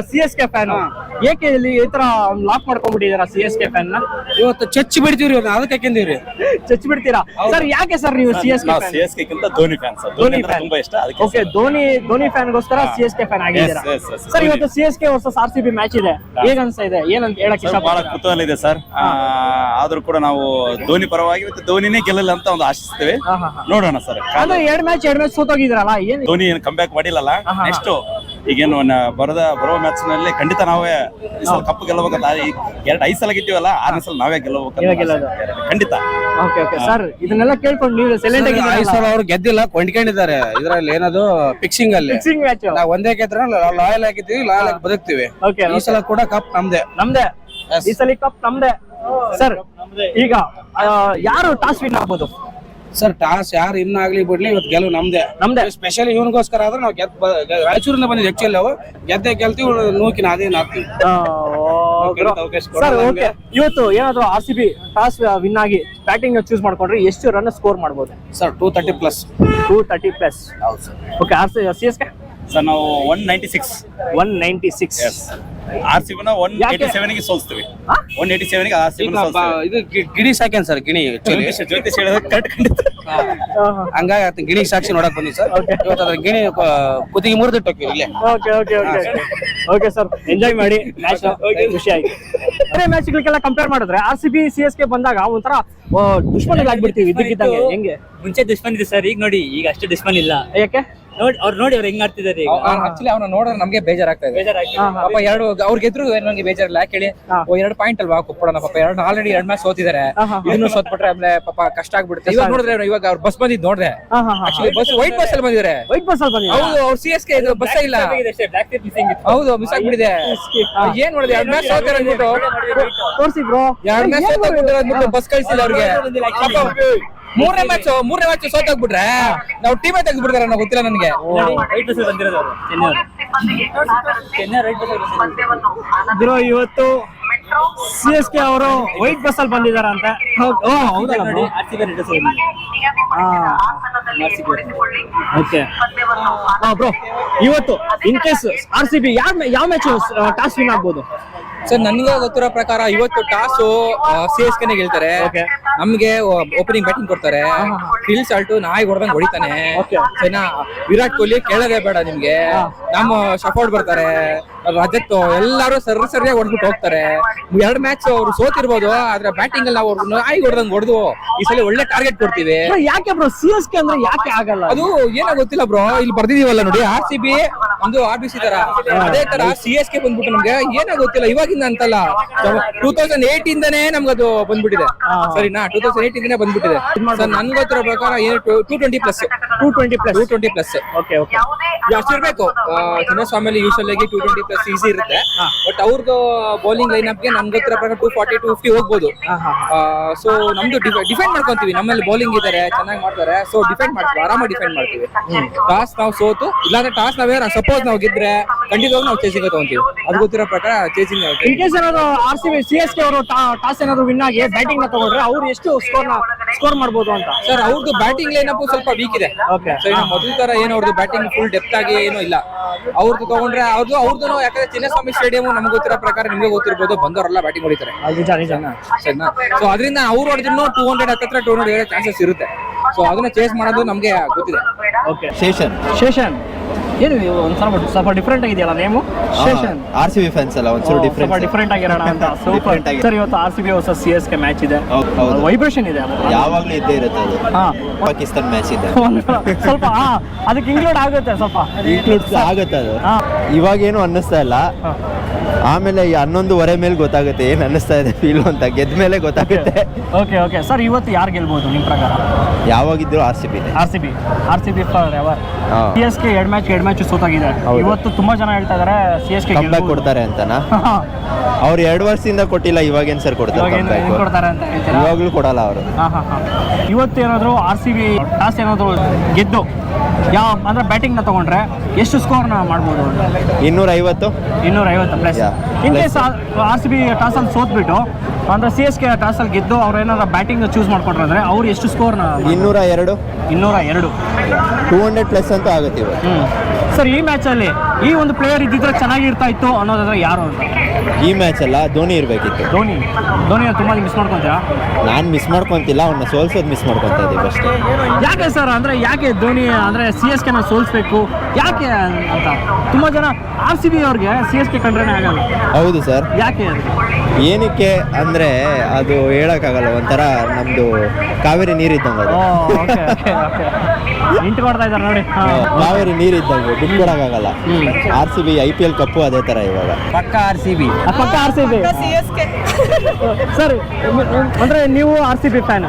CSK fan. ಏಕೆ ಇಲ್ಲಿ ಈ ತರ ಲಾಕ್ ಮಾಡ್ಕೊಂಡ್ಬಿಟ್ಟಿದ್ದೀರಾ CSK ಫ್ಯಾನ್ ನ? ಇವತ್ತು ಚಚ್ಚಿ ಬಿಡ್ತೀವ್ರಿ, ಅದಕ್ಕೆ ಹಾಕಿದ್ದೀವ್ರಿ. ಚಚ್ಚಿ ಬಿಡ್ತೀರಾ ಸರ್? ಯಾಕೆ ಸರ್ ನೀವು CSK ಧೋನಿ ಫ್ಯಾನ್ಸ್ ತುಂಬಾ ಇಷ್ಟ. ಓಕೆ, ಧೋನಿ ಫ್ಯಾನ್ ಗೋಸ್ಕರ CSK ಫ್ಯಾನ್ ಆಗಿದ್ದೀರಾ ಸರ್? ಇವತ್ತು CSK ವರ್ಸಸ್ RCB ಮ್ಯಾಚ್ ಇದೆ, ಹೇಗ ಅನ್ಸ್ತಾ ಇದೆ? ಏನಂತ ಹೇಳಕ್ ಇಷ್ಟ? ಬಹಳ ಕುತೂಹಲ ಇದೆ ಸರ್. ಆದ್ರೂ ಕೂಡ ನಾವು ಧೋನಿ ಪರವಾಗಿ ಇವತ್ತು ಧೋನಿನೇ ಗೆಲ್ಲಲ್ಲ ಅಂತ ಒಂದು ಆಶಿಸ್ತೇವೆ. ನೋಡೋಣ ಸರ್. ಅಂದ್ರೆ 2 ಮ್ಯಾಚ್ ಸೋತೋಗಿದ್ರಲ್ಲ, ಏನ್ ಧೋನಿ ಏನು ಕಮ್ ಬ್ಯಾಕ್ ಮಾಡಿಲ್ಲಲ್ಲ. ನೆಕ್ಸ್ಟ್ ಈಗೇನು ಬರುವ ಮ್ಯಾಚ್ ನಲ್ಲಿ ಖಂಡಿತ ನಾವೇ ಕಪ್ಪು ಗೆಲ್ಲಬೇಕಂತ. 5 ಸಲ ಗೆದ್ದೀವಲ್ಲ, 6ನೇ ಸಲ ನಾವೇ ಗೆಲ್ಲಬೇಕು ಖಂಡಿತ. ಓಕೆ ಸರ್, ಇದನ್ನೆಲ್ಲ ಕೇಳ್ಕೊಂಡು ನೀವು ಸೈಲೆಂಟ್ ಆಗಿ 5 ಸಲ ಅವ್ರು ಗೆದ್ದಿಲ್ಲ, ಕೊಂಡಿಕೊಂಡಿದ್ದಾರೆ. ಇದ್ರಲ್ಲಿ ಏನದು ಫಿಕ್ಸಿಂಗ್ ಅಲ್ಲಿ ಮ್ಯಾಚ್ ನಾವು ಒಂದೇ ಗೆದ್ರೆ ಲಾಯಲ್ ಆಗಿದ್ದೀವಿ, ಲಾಯಲ್ ಆಗಿ ಬದುಕ್ತಿವಿ. ಈ ಸಲ ಕೂಡ ಕಪ್ ನಮ್ದೇ. ಈ ಸಲ ಕಪ್ ನಮ್ದೇ ಸರ್. ಈಗ ಯಾರು ಟಾಸ್ ವಿನ್ ಆಗ್ಬೋದು ಸರ್? ಟಾಸ್ ಯಾರು ಇನ್ನಾಗ್ಲಿ ಬಿಡ್ಲಿ, ಇವತ್ತು ಗೆಲುವು ನಮ್ದೇ. ಸ್ಪೆಷಲಿ ಇವನಿಗೋಸ್ಕರ ಆದ್ರೆ ನಾವು ರಾಯಚೂರಿಂದ ಬಂದಿದ್ದು. ಆಕ್ಚುಲಿ ನಾವು ಗೆಲ್ತೀವಿ, ನೂಕಿನ ಅದೇನು ಆಗ್ತೀವಿ. ಇವತ್ತು ಏನಾದ್ರು RCB ಟಾಸ್ ವಿನ್ ಆಗಿ ಬ್ಯಾಟಿಂಗ್ ಚೂಸ್ ಮಾಡ್ಕೊಂಡ್ರೆ ಎಷ್ಟು ರನ್ ಸ್ಕೋರ್ ಮಾಡಬಹುದು ಸರ್? 230+. 230+. ಓಕೆ, CSK ಸರ್ ನಾವು 196. RCB ನ 187 ಗೆ ಸೋಲ್ಸ್ತೀವಿ. 187 ಗೆ RCB ನ ಸೋಲ್ಸ್ತೀವಿ. ಇದು ಗಿಣಿ ಸಾಕ್ಯಾನ್ ಸರ್, ಗಿಣಿ ಜ್ಯೋತಿಷ್ ಹೇಳಿದ್ರೆ ಕರೆಕ್ಟ್ ಖಂಡಿತ. ಹಂಗಾಗಿ ಆತ ಗಿಣಿ ಸಾಕ್ಷಿ ನೋಡಕ್ ಬಂದಿ ಸರ್. ಇವತ್ತು ಅದ್ರ ಗಿಣಿ ಕುತ್ತಿಗೆ ಮುರಿದಿಟ್ಟು ಇಲ್ಲೇ. ಓಕೆ ಸರ್, ಎಂಜಾಯ್ ಮಾಡಿ ಮ್ಯಾಚ್, ಖುಷಿ ಆಯ್ತು. ಬೇರೆ ಮ್ಯಾಚ್ಗಳಿಗೆಲ್ಲ ಕಂಪೇರ್ ಮಾಡಿದ್ರೆ RCB CSK ಬಂದಾಗ ಒಂಥರ ದುಶ್ಮನಿಗಳಾಗ್ಬಿಡ್ತೀವಿ ಇದ್ದಕ್ಕಿದ್ದಂಗೆ. ಹೆಂಗೆ ಮುಂಚೆ ದುಶ್ಮನ್ ಇದೆ ಸರ್, ಈಗ ನೋಡಿ ಈಗ ಅಷ್ಟು ದುಶ್ಮನ್ ಇಲ್ಲ. ಯಾಕೆ ನೋಡಿ ಅವ್ರು ಹೆಂಗ್ ಆಡ್ತಿದ್ದಾರೆ ಈಗ. ಆಕ್ಚುಲಿ ಅವ್ನ ನೋಡಿದ್ರೆ ನಮ್ಗೆ ಬೇಜಾರಾಗ್ತಾ ಇದೆ. ಪಾಪ ಎರಡು ಅವ್ರ ಗೆದ್ರು ನಮ್ಗೆ ಬೇಜಾರಿಲ್ಲ. ಯಾಕೆ ಹೇಳಿ, 2 ಪಾಯಿಂಟ್ ಅಲ್ವಾ ಕೊಪ್ಪಳನ, ಪಾಪ ಆಲ್ರೆಡಿ 2 ಮ್ಯಾಚ್ ಸೋತಿದ್ದಾರೆ. ಇದನ್ನು ಸೋತ್ಬಿಟ್ರೆ ಆಮೇಲೆ ಪಾಪ ಕಷ್ಟ ಆಗ್ಬಿಡುತ್ತೆ. ಇವಾಗ ನೋಡಿದ್ರೆ ಇವಾಗ ಅವ್ರ ಬಸ್ ಬಂದಿದ್ ನೋಡ್ದೆ, ಆಕ್ಚುಲಿ ಬಸ್ ವೈಟ್ ಬಸ್ ಅಲ್ಲಿ ಬಂದಿದ್ದಾರೆ. ಹೌದು, ಅವ್ರ CSK ಬಸ್ ಇಲ್ಲ. ಹೌದು, ಮಿಸ್ ಆಗ್ಬಿಟ್ಟಿದೆ. ಏನ್ ಮಾಡಿದೆ, 2 ಮ್ಯಾಚ್ ಸೋತಾರೆ ಅಂದ್ಬಿಟ್ಟು ತೋರಿಸಿ ಬ್ರೋ, 2 ಮ್ಯಾಚ್ ಸೋತಾಗ್ಬಿಟ್ರೆ ಅಂದ್ಬಿಟ್ಟು ಬಸ್ ಕಳಿಸಿಲ್ಲ ಅವ್ರಿಗೆ. ಮೂರನೇ ಮ್ಯಾಚ್ ಸೋತಾಗ್ಬಿಟ್ರೆ ನಾವು ಟೀಮೇ ತೆಗೆದ್ಬಿಡ್ತಾರೆ ಅನ್ನೋ ಗೊತ್ತಿಲ್ಲ ನನಗೆ. ಬ್ರೋ ಇವತ್ತು CSK ಅವರು ವೈಟ್ ಬಸ್ ಅಲ್ಲಿ ಬಂದಿದಾರಂತೆ. ಬ್ರೋ ಇವತ್ತು ಇನ್ ಕೇಸ್ RCB ಯಾವ ಮ್ಯಾಚ್ ಟಾಸ್ ವಿನ್ ಆಗ್ಬೋದು ಸರ್? ನನಗೆ ಗೊತ್ತಿರೋ ಪ್ರಕಾರ ಇವತ್ತು ಟಾಸು CSK ನೇ ಗೆಲ್ತಾರೆ. ನಮ್ಗೆ ಓಪನಿಂಗ್ ಬ್ಯಾಟಿಂಗ್ ಕೊಡ್ತಾರೆ. ಫಿಲ್ ಸಾಲ್ಟು ನಾಯಿ ಹೊಡೆದಂಗ್ ಹೊಡಿತಾನೆ. ವಿರಾಟ್ ಕೊಹ್ಲಿ ಕೇಳೋದೇ ಬೇಡ ನಿಮ್ಗೆ. ನಮ್ಮ ಶಫರ್ಡ್ ಬರ್ತಾರೆ, ರಜತ್ ಎಲ್ಲಾರು ಸರಿಯಾಗಿ ಹೊಡೆದ್ಬಿಟ್ಟು ಹೋಗ್ತಾರೆ. 2 ಮ್ಯಾಚ್ ಅವ್ರು ಸೋತಿರ್ಬೋದು, ಆದ್ರೆ ಬ್ಯಾಟಿಂಗ್ ಅಲ್ಲಿ ನಾವು ನಾಯಿ ಹೊಡೆದಂಗ್ ಹೊಡೆದು ಈ ಸಲ ಒಳ್ಳೆ ಟಾರ್ಗೆಟ್ ಕೊಡ್ತೀವಿ. ಯಾಕೆ ಬ್ರೋ CSK ಅಂದ್ರೆ ಯಾಕೆ ಆಗಲ್ಲ? ಅದು ಏನೋ ಗೊತ್ತಿಲ್ಲ ಬ್ರೋ. ಇಲ್ಲಿ ಬರ್ದಿದೀವಲ್ಲ ನೋಡಿ, RCB ಒಂದು RBC ತರ, ಅದೇ ತರ CSK ಬಂದ್ಬಿಟ್ಟು ನಮ್ಗೆ ಏನೋ ಗೊತ್ತಿಲ್ಲ. ಇವಾಗಿಂದ ಅಂತಲ್ಲ, 2008 ಇಂದಾನೇ ನಮ್ಗೆ ಅದು ಬಂದ್ಬಿಟ್ಟಿದೆ. ಸರಿನಾ, 2008 ಇಂದಾನೇ ಬಂದ್ಬಿಟ್ಟಿದೆ ಸರ್. ನನ್ಗೆ ಗೊತ್ತಿರೋ ಪ್ರಕಾರ ಏನು 220 ಪ್ಲಸ್. ಜಾಸ್ತಿ ಇರ್ಬೇಕು. ಚಿನ್ನಸ್ವಾಮಿ ಯೂಶಲ್ ಆಗಿ 220 ಪ್ಲಸ್ ಈಸಿ ಇರುತ್ತೆ. ಬಟ್ ಅವ್ರದ್ದು ಬೌಲಿಂಗ್ ಲೈನ್ ಅಪ್ ಗೆ ನನ್ಗೆ ಗೊತ್ತಿರೋ ಪ್ರಕಾರ 240 250 ಹೋಗ್ಬೋದು. ಸೊ ನಮ್ದು ಡಿಫೆಂಡ್ ಮಾಡ್ಕೊಂತೀವಿ. ನಮ್ಮಲ್ಲಿ ಬೌಲಿಂಗ್ ಇದಾರೆ, ಚೆನ್ನಾಗಿ ಮಾಡ್ತಾರೆ. ಸೊ ಡಿಫೆಂಡ್ ಮಾಡ್ತೀವಿ, ಆರಾಮಾಗಿ ಡಿಫೆಂಡ್ ಮಾಡ್ತೀವಿ. ಟಾಸ್ ನಾವು ಸೋತು, ಇಲ್ಲಾಂದ್ರೆ ಟಾಸ್ ನಾವೇ ಸಪೋಸ್ ನಾವು ಗೆದ್ರೆ ಖಂಡಿತವಾಗಿ ನಾವು ಚೇಸಿಂಗ್ ತಗೊಂತೀವಿ. ಅದು ಗೊತ್ತಿರೋ ಪ್ರಕಾರ ಚೇಸಿಂಗ್. ಇನ್ ಕೇಸ್ ಏನಾದ್ರು RCB CSK ಅವರು ಟಾಸ್ ಏನಾದ್ರು ವಿನ್ ಆಗಿ ಬ್ಯಾಟಿಂಗ್ ನ ತಗೊಂಡ್ರೆ ಅವ್ರು ಎಷ್ಟು ಸ್ಕೋರ್ ಮಾಡ್ಬೋದು ಅಂತ? ಸರ್ ಅವ್ರದ್ದು ಬ್ಯಾಟಿಂಗ್ ಲೈನ್ ಅಪ್ ಸ್ವಲ್ಪ ವೀಕ್ ಇದೆ. ಮೊದಲ ತರ ಏನು ಅವ್ರದ್ದು ಬ್ಯಾಟಿಂಗ್ ಫುಲ್ ಡೆಪ್ತ್ ಆಗಿ ಏನೂ ಇಲ್ಲ. ಅವ್ರದ್ದು ತಗೊಂಡ್ರೆ ಅವ್ರದ್ದು ಯಾಕಂದ್ರೆ ಚಿನ್ನಸ್ವಾಮಿ ಸ್ಟೇಡಿಯಂ ನಮ್ಗೆ ಗೊತ್ತಿರೋ ಪ್ರಕಾರ, ನಿಮ್ಗೆ ಗೊತ್ತಿರ್ಬೋದು, ಬಂದವರೆಲ್ಲ ಬ್ಯಾಟಿಂಗ್ ಹೊಡಿತಾರೆ. ಸರಿನಾ? ಸೊ ಅದರಿಂದ ಅವ್ರು ಹೊಡೆದ್ರು 200 ಹತ್ತಿರ 200 ಚಾನ್ಸಸ್ ಇರುತ್ತೆ. ಸೊ ಅದನ್ನ ಚೇಸ್ ಮಾಡೋದು ನಮ್ಗೆ ಗೊತ್ತಿದೆ. ಶೇಷನ್ ಏನು ಸ್ವಲ್ಪ ಡಿಫ್ರೆಂಟ್ ಆಗಿದೆಯಲ್ಲ ನೇಮು? ಶೇಷನ್ RCB ಫ್ಯಾನ್ಸ್ ಅಲ್ಲ, ಒಂಚೂರು ಡಿಫ್ರೆಂಟ್ ಆಗಿರೋಣ ಅಂತ. ಸರ್ ಇವತ್ತು RCB ವರ್ಸಸ್ CSK ಮ್ಯಾಚ್ ಇದೆ, ವೈಬ್ರೇಷನ್ ಇದೆ. ಯಾವಾಗ್ಲೂ ಇದ್ದೇ ಇರುತ್ತೆ ಅದು. ಪಾಕಿಸ್ತಾನ್ ಮ್ಯಾಚ್ ಇದೆ, ಸ್ವಲ್ಪ ಅದಕ್ಕೆ ಇನ್ಕ್ಲೂಡ್ ಆಗುತ್ತೆ, ಸ್ವಲ್ಪ ಆಗುತ್ತೆ ಅದು. ಇವಾಗ ಏನು ಅನ್ನಿಸ್ತಾ ಇಲ್ಲ, ಆಮೇಲೆ 11:15 ಮೇಲೆ ಗೊತ್ತಾಗುತ್ತೆ ಏನ್ ಅನ್ನಿಸ್ತಾ ಇದೆ ಫೀಲ್ ಅಂತ. ಗೆದ್ದ ಮೇಲೆ ಗೊತ್ತಾಗುತ್ತೆ. ಓಕೆ ಸರ್, ಇವತ್ತು ಯಾರು ಗೆಲ್ಬಹುದು ನಿಮ್ ಪ್ರಕಾರ? ಯಾವಾಗಿದ್ರು RCB for ever. CSK 2 match ಸೋತಾಗಿದೆ. ಇವತ್ತು ತುಂಬಾ ಜನ ಹೇಳ್ತಾ ಇದಾರೆ CSK ಕಂಬ್ಯಾಕ್ ಕೊಡ್ತಾರೆ ಅಂತನಾ? ಅವ್ರು 2 ವರ್ಷದಿಂದ ಕೊಟ್ಟಿಲ್ಲ, ಇವಾಗೇನ್ ಸರ್ ಕೊಡ್ತಾರೆ ಅಂತ ಹೇಳ್ತೀರಾ? ಇವಾಗ್ಲೂ ಕೊಡಲ್ಲ ಅವರು. ಇವತ್ತು ಏನಾದ್ರು RCB ಟಾಸ್ ಏನಾದ್ರು ಗೆದ್ದು ಅಂದ್ರೆ ಬ್ಯಾಟಿಂಗ್ ನ ತಗೊಂಡ್ರೆ ಎಷ್ಟು ಸ್ಕೋರ್ ನ ಮಾಡ್ಬೋದು? 250 plus. In case RCB toss ಅಲ್ಲಿ ಸೋತ್ಬಿಟ್ಟು ಅಂದ್ರೆ CSK ಟಾಸ್ ಅಲ್ಲಿ ಗೆದ್ದು ಅವ್ರು ಏನಾದ್ರು ಬ್ಯಾಟಿಂಗ್ ಚೂಸ್ ಮಾಡ್ಕೊಂಡ್ರೆ ಅಂದ್ರೆ ಅವ್ರು ಎಷ್ಟು ಸ್ಕೋರ್ ನ? 202 200 ಪ್ಲಸ್ ಅಂತ ಆಗುತ್ತೆ ಇವತ್ತು. ಸರ್ ಈ ಮ್ಯಾಚ್ ಅಲ್ಲಿ ಈ ಒಂದು ಪ್ಲೇಯರ್ ಇದ್ದಿದ್ರೆ ಚೆನ್ನಾಗಿರ್ತಾ ಇತ್ತು ಅನ್ನೋದಾದ್ರೆ ಯಾರು ಅಂತ? ಈ ಮ್ಯಾಚ್ ಅಲ್ಲ, ಧೋನಿ ಇರ್ಬೇಕಿತ್ತು. ಧೋನಿ ತುಂಬಾ ಮಿಸ್ ಮಾಡ್ಕೊಂತೀರಾ? ನಾನು ಮಿಸ್ ಮಾಡ್ಕೊಂತಿಲ್ಲ, ಅವನ್ನ ಸೋಲ್ಸೋದು ಮಿಸ್ ಮಾಡ್ಕೊಂತ ಇದೀವಿ ಅಷ್ಟೇ. ಯಾಕೆ ಸರ್, ಅಂದ್ರೆ ಯಾಕೆ ಧೋನಿ ಅಂದ್ರೆ CSK ನ ಸೋಲ್ಸ್ಬೇಕು ಯಾಕೆ ಅಂತ ತುಂಬಾ ಜನ RCB ಅವ್ರಿಗೆ CSK ಕಂಡ್ರೇನೆ ಆಗಲ್ಲ. ಹೌದು ಸರ್. ಯಾಕೆ ಏನಕ್ಕೆ ಅಂದ್ರೆ ಅದು ಹೇಳಕ್ಕಾಗಲ್ಲ, ಒಂಥರ ನಮ್ದು ಕಾವೇರಿ ನೀರಿದ್ದಂಗೆ ಅದು. ಇಂಟು ಕೊಡ್ತಾ ಇದ್ದಾರೆ ನೋಡಿ, ಕಾವೇರಿ ನೀರಿದ್ದಂಗೆ ಬಿಟ್ಕೊಡಕ್ಕಾಗಲ್ಲ. RCB IPL ಕಪ್ಪು ಅದೇ ತರ ಇವಾಗ. ಪಕ್ಕ RCB. ಸರ್ ಅಂದ್ರೆ ನೀವು RCB ಫ್ಯಾನ್,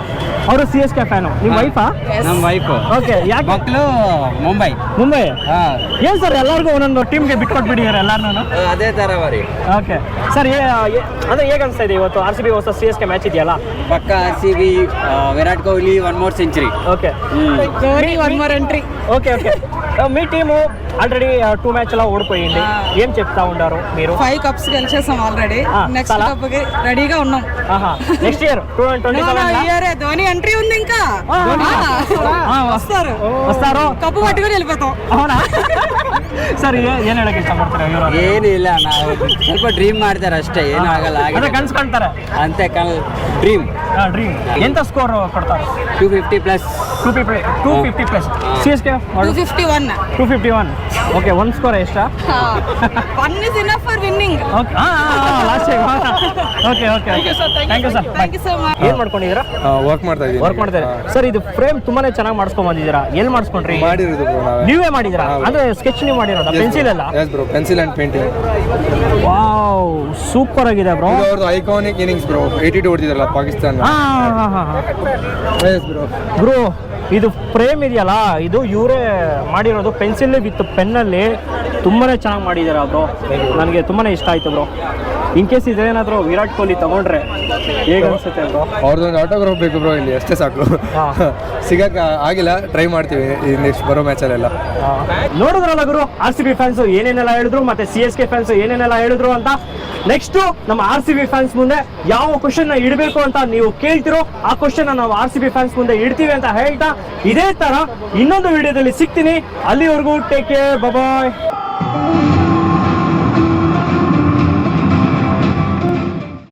ಅವರು CSK ಫ್ಯಾನು. ನಿಮ್ಮ ವೈಫಾ? ನಮ್ಮ ವೈಫ್. ಓಕೆ, ಯಾಕೆ? ಮಕ್ಕಳು ಮುಂಬೈ. ಏನ್ ಸರ್ ಎಲ್ಲರಿಗೂ ಒಂದೊಂದು ಟೀಮ್ಗೆ ಬಿಟ್ಕೊಟ್ಬಿಟ್ಟಿದ್ದಾರೆ ಎಲ್ಲಾರು? ಅದೇ ತರ ಬರೀ. ಓಕೆ ಸರ್, ಅಂದ್ರೆ ಹೇಗೆ ಅನ್ಸ್ತಾ ಇದೆ ಇವತ್ತು RCB ವರ್ಸಸ್ CSK ಮ್ಯಾಚ್ ಇದೆಯಲ್ಲ? పక్క RCB, Virat Kohli 1 more century. Okay, Dhoni 1 more entry. Okay మీ టీము ఆల్రెడీ 2 మ్యాచ్ లా ఓడిపోయింది. ఏం చెప్తా ఉంటారు మీరు? 5 cups గెలిచేసాం ఆల్రెడీ. నెక్స్ట్ కప్ కి రెడీగా ఉన్నాం. Next year 2027 year Dhoni entry ఉంది. ఇంకా వస్తారు కప్పు పట్టుకొని వెళ్ళిపోతాం. అవునా? ಸರ್ ಏನ್ ಹೇಳಕ್ ಇಷ್ಟಪಡ್ತೀರಾ ಇವರು? ಏನಿಲ್ಲ, ನಾವು ಸ್ವಲ್ಪ ಡ್ರೀಮ್ ಮಾಡ್ತಾರೆ ಅಷ್ಟೇ, ಏನು ಆಗಲ್ಲ. ಅದೇ ಕನ್ಸ್ ಕಾಣ್ತಾರೆ ಅಂತೆ ಡ್ರೀಮ್. ಡ್ರೀಮ್. ಎಂತ ಸ್ಕೋರ್ ಕೊಡ್ತಾರೆ? 250+. 250 ಪ್ಲಸ್. CSK 251. ಓಕೆ, ಒಂದು ಸ್ಕೋರ್ ಎಷ್ಟಾ? 1 is enough for winning. Okay, last time. Okay okay, thank you sir. ಏನ್ ಮಾಡ್ಕೊಂಡಿದ್ದೀರಾ? ವರ್ಕ್ ಮಾಡ್ತಾ ಇದ್ದೀನಿ. ವರ್ಕ್ ಮಾಡ್ತಾರೆ ಸರ್. ಇದು ಫ್ರೇಮ್ ತುಂಬಾನೇ ಚೆನ್ನಾಗಿ ಮಾಡಿಸ್ಕೊಂಡ್ ಬಂದಿದ್ದೀರಾ. ಎಲ್ಲಿ ಮಾಡಿಸ್ಕೊಂಡ್ರಿ? ಮಾಡಿರೋದು ನೀವೇ ಮಾಡಿದಿರಾ? ಅಂದ್ರೆ ಸ್ಕೆಚ್ ನೀವು ಮಾಡಿರೋದಾ? ಪೆನ್ಸಿಲ್ ಎಲ್ಲ? Bro, pencil and painting. Wow, super ಆಗಿದೆ ಬ್ರೋ. ಅವ್ರದ್ದು ಐಕಾನಿಕ್ ಇನ್ನಿಂಗ್ಸ್ ಬ್ರೋ, 82 ಹೊಡೆದಿದ್ರಲ್ಲ ಪಾಕಿಸ್ತಾನ. ಬ್ರೋ, ಇದು ಫ್ರೇಮ್ ಇದೆಯಲ್ಲ, ಇದು ಇವರೇ ಮಾಡಿರೋದು ಪೆನ್ಸಿಲ್ ವಿತ್ ಪೆನ್ನಲ್ಲಿ. ತುಂಬಾನೇ ಚೆನ್ನಾಗಿ ಮಾಡಿದಾರ ಬ್ರೋ, ನನಗೆ ತುಂಬಾನೇ ಇಷ್ಟ ಆಯ್ತು ಬ್ರೋ. ಇನ್ ಕೇಸ್ ಇದೇನಾದ್ರು ವಿರಾಟ್ ಕೊಹ್ಲಿ ತಗೊಂಡ್ರೆ ಹೇಗೆ ಅನ್ಸುತ್ತೆ ಬ್ರೋ? ಅವ್ರದ್ದೊಂದು ಆಟೋಗ್ರಾಫ್ ಬೇಕು ಬ್ರೋ, ಇಲ್ಲಿ ಅಷ್ಟೇ ಸಾಕು. ಸಿಗಕ್ಕೆ ಆಗಿಲ್ಲ, ಟ್ರೈ ಮಾಡ್ತೀವಿ ಈ ನೆಕ್ಸ್ಟ್ ಬರೋ ಮ್ಯಾಚಲ್ಲೆಲ್ಲ. ನೋಡಿದ್ರಲ್ಲ ಗುರು, RCB ಫ್ಯಾನ್ಸ್ ಏನೇನೆಲ್ಲ ಹೇಳಿದ್ರು, ಮತ್ತೆ CSK ಫ್ಯಾನ್ಸ್ ಏನೇನೆಲ್ಲ ಹೇಳಿದ್ರು ಅಂತ. ನೆಕ್ಸ್ಟ್ ನಮ್ಮ RCB ಫ್ಯಾನ್ಸ್ ಮುಂದೆ ಯಾವ ಕ್ವಶನ್ ಇಡಬೇಕು ಅಂತ ನೀವು ಕೇಳ್ತಿರೋ ಆ ಕ್ವಶನ್ ನಾವು RCB ಫ್ಯಾನ್ಸ್ ಮುಂದೆ ಇಡ್ತೀವಿ ಅಂತ ಹೇಳ್ತಾ, ಇದೇ ತರ ಇನ್ನೊಂದು ವಿಡಿಯೋದಲ್ಲಿ ಸಿಗ್ತೀನಿ. ಅಲ್ಲಿವರೆಗೂ ಟೇಕ್ ಕೇರ್, ಬಾಯ್.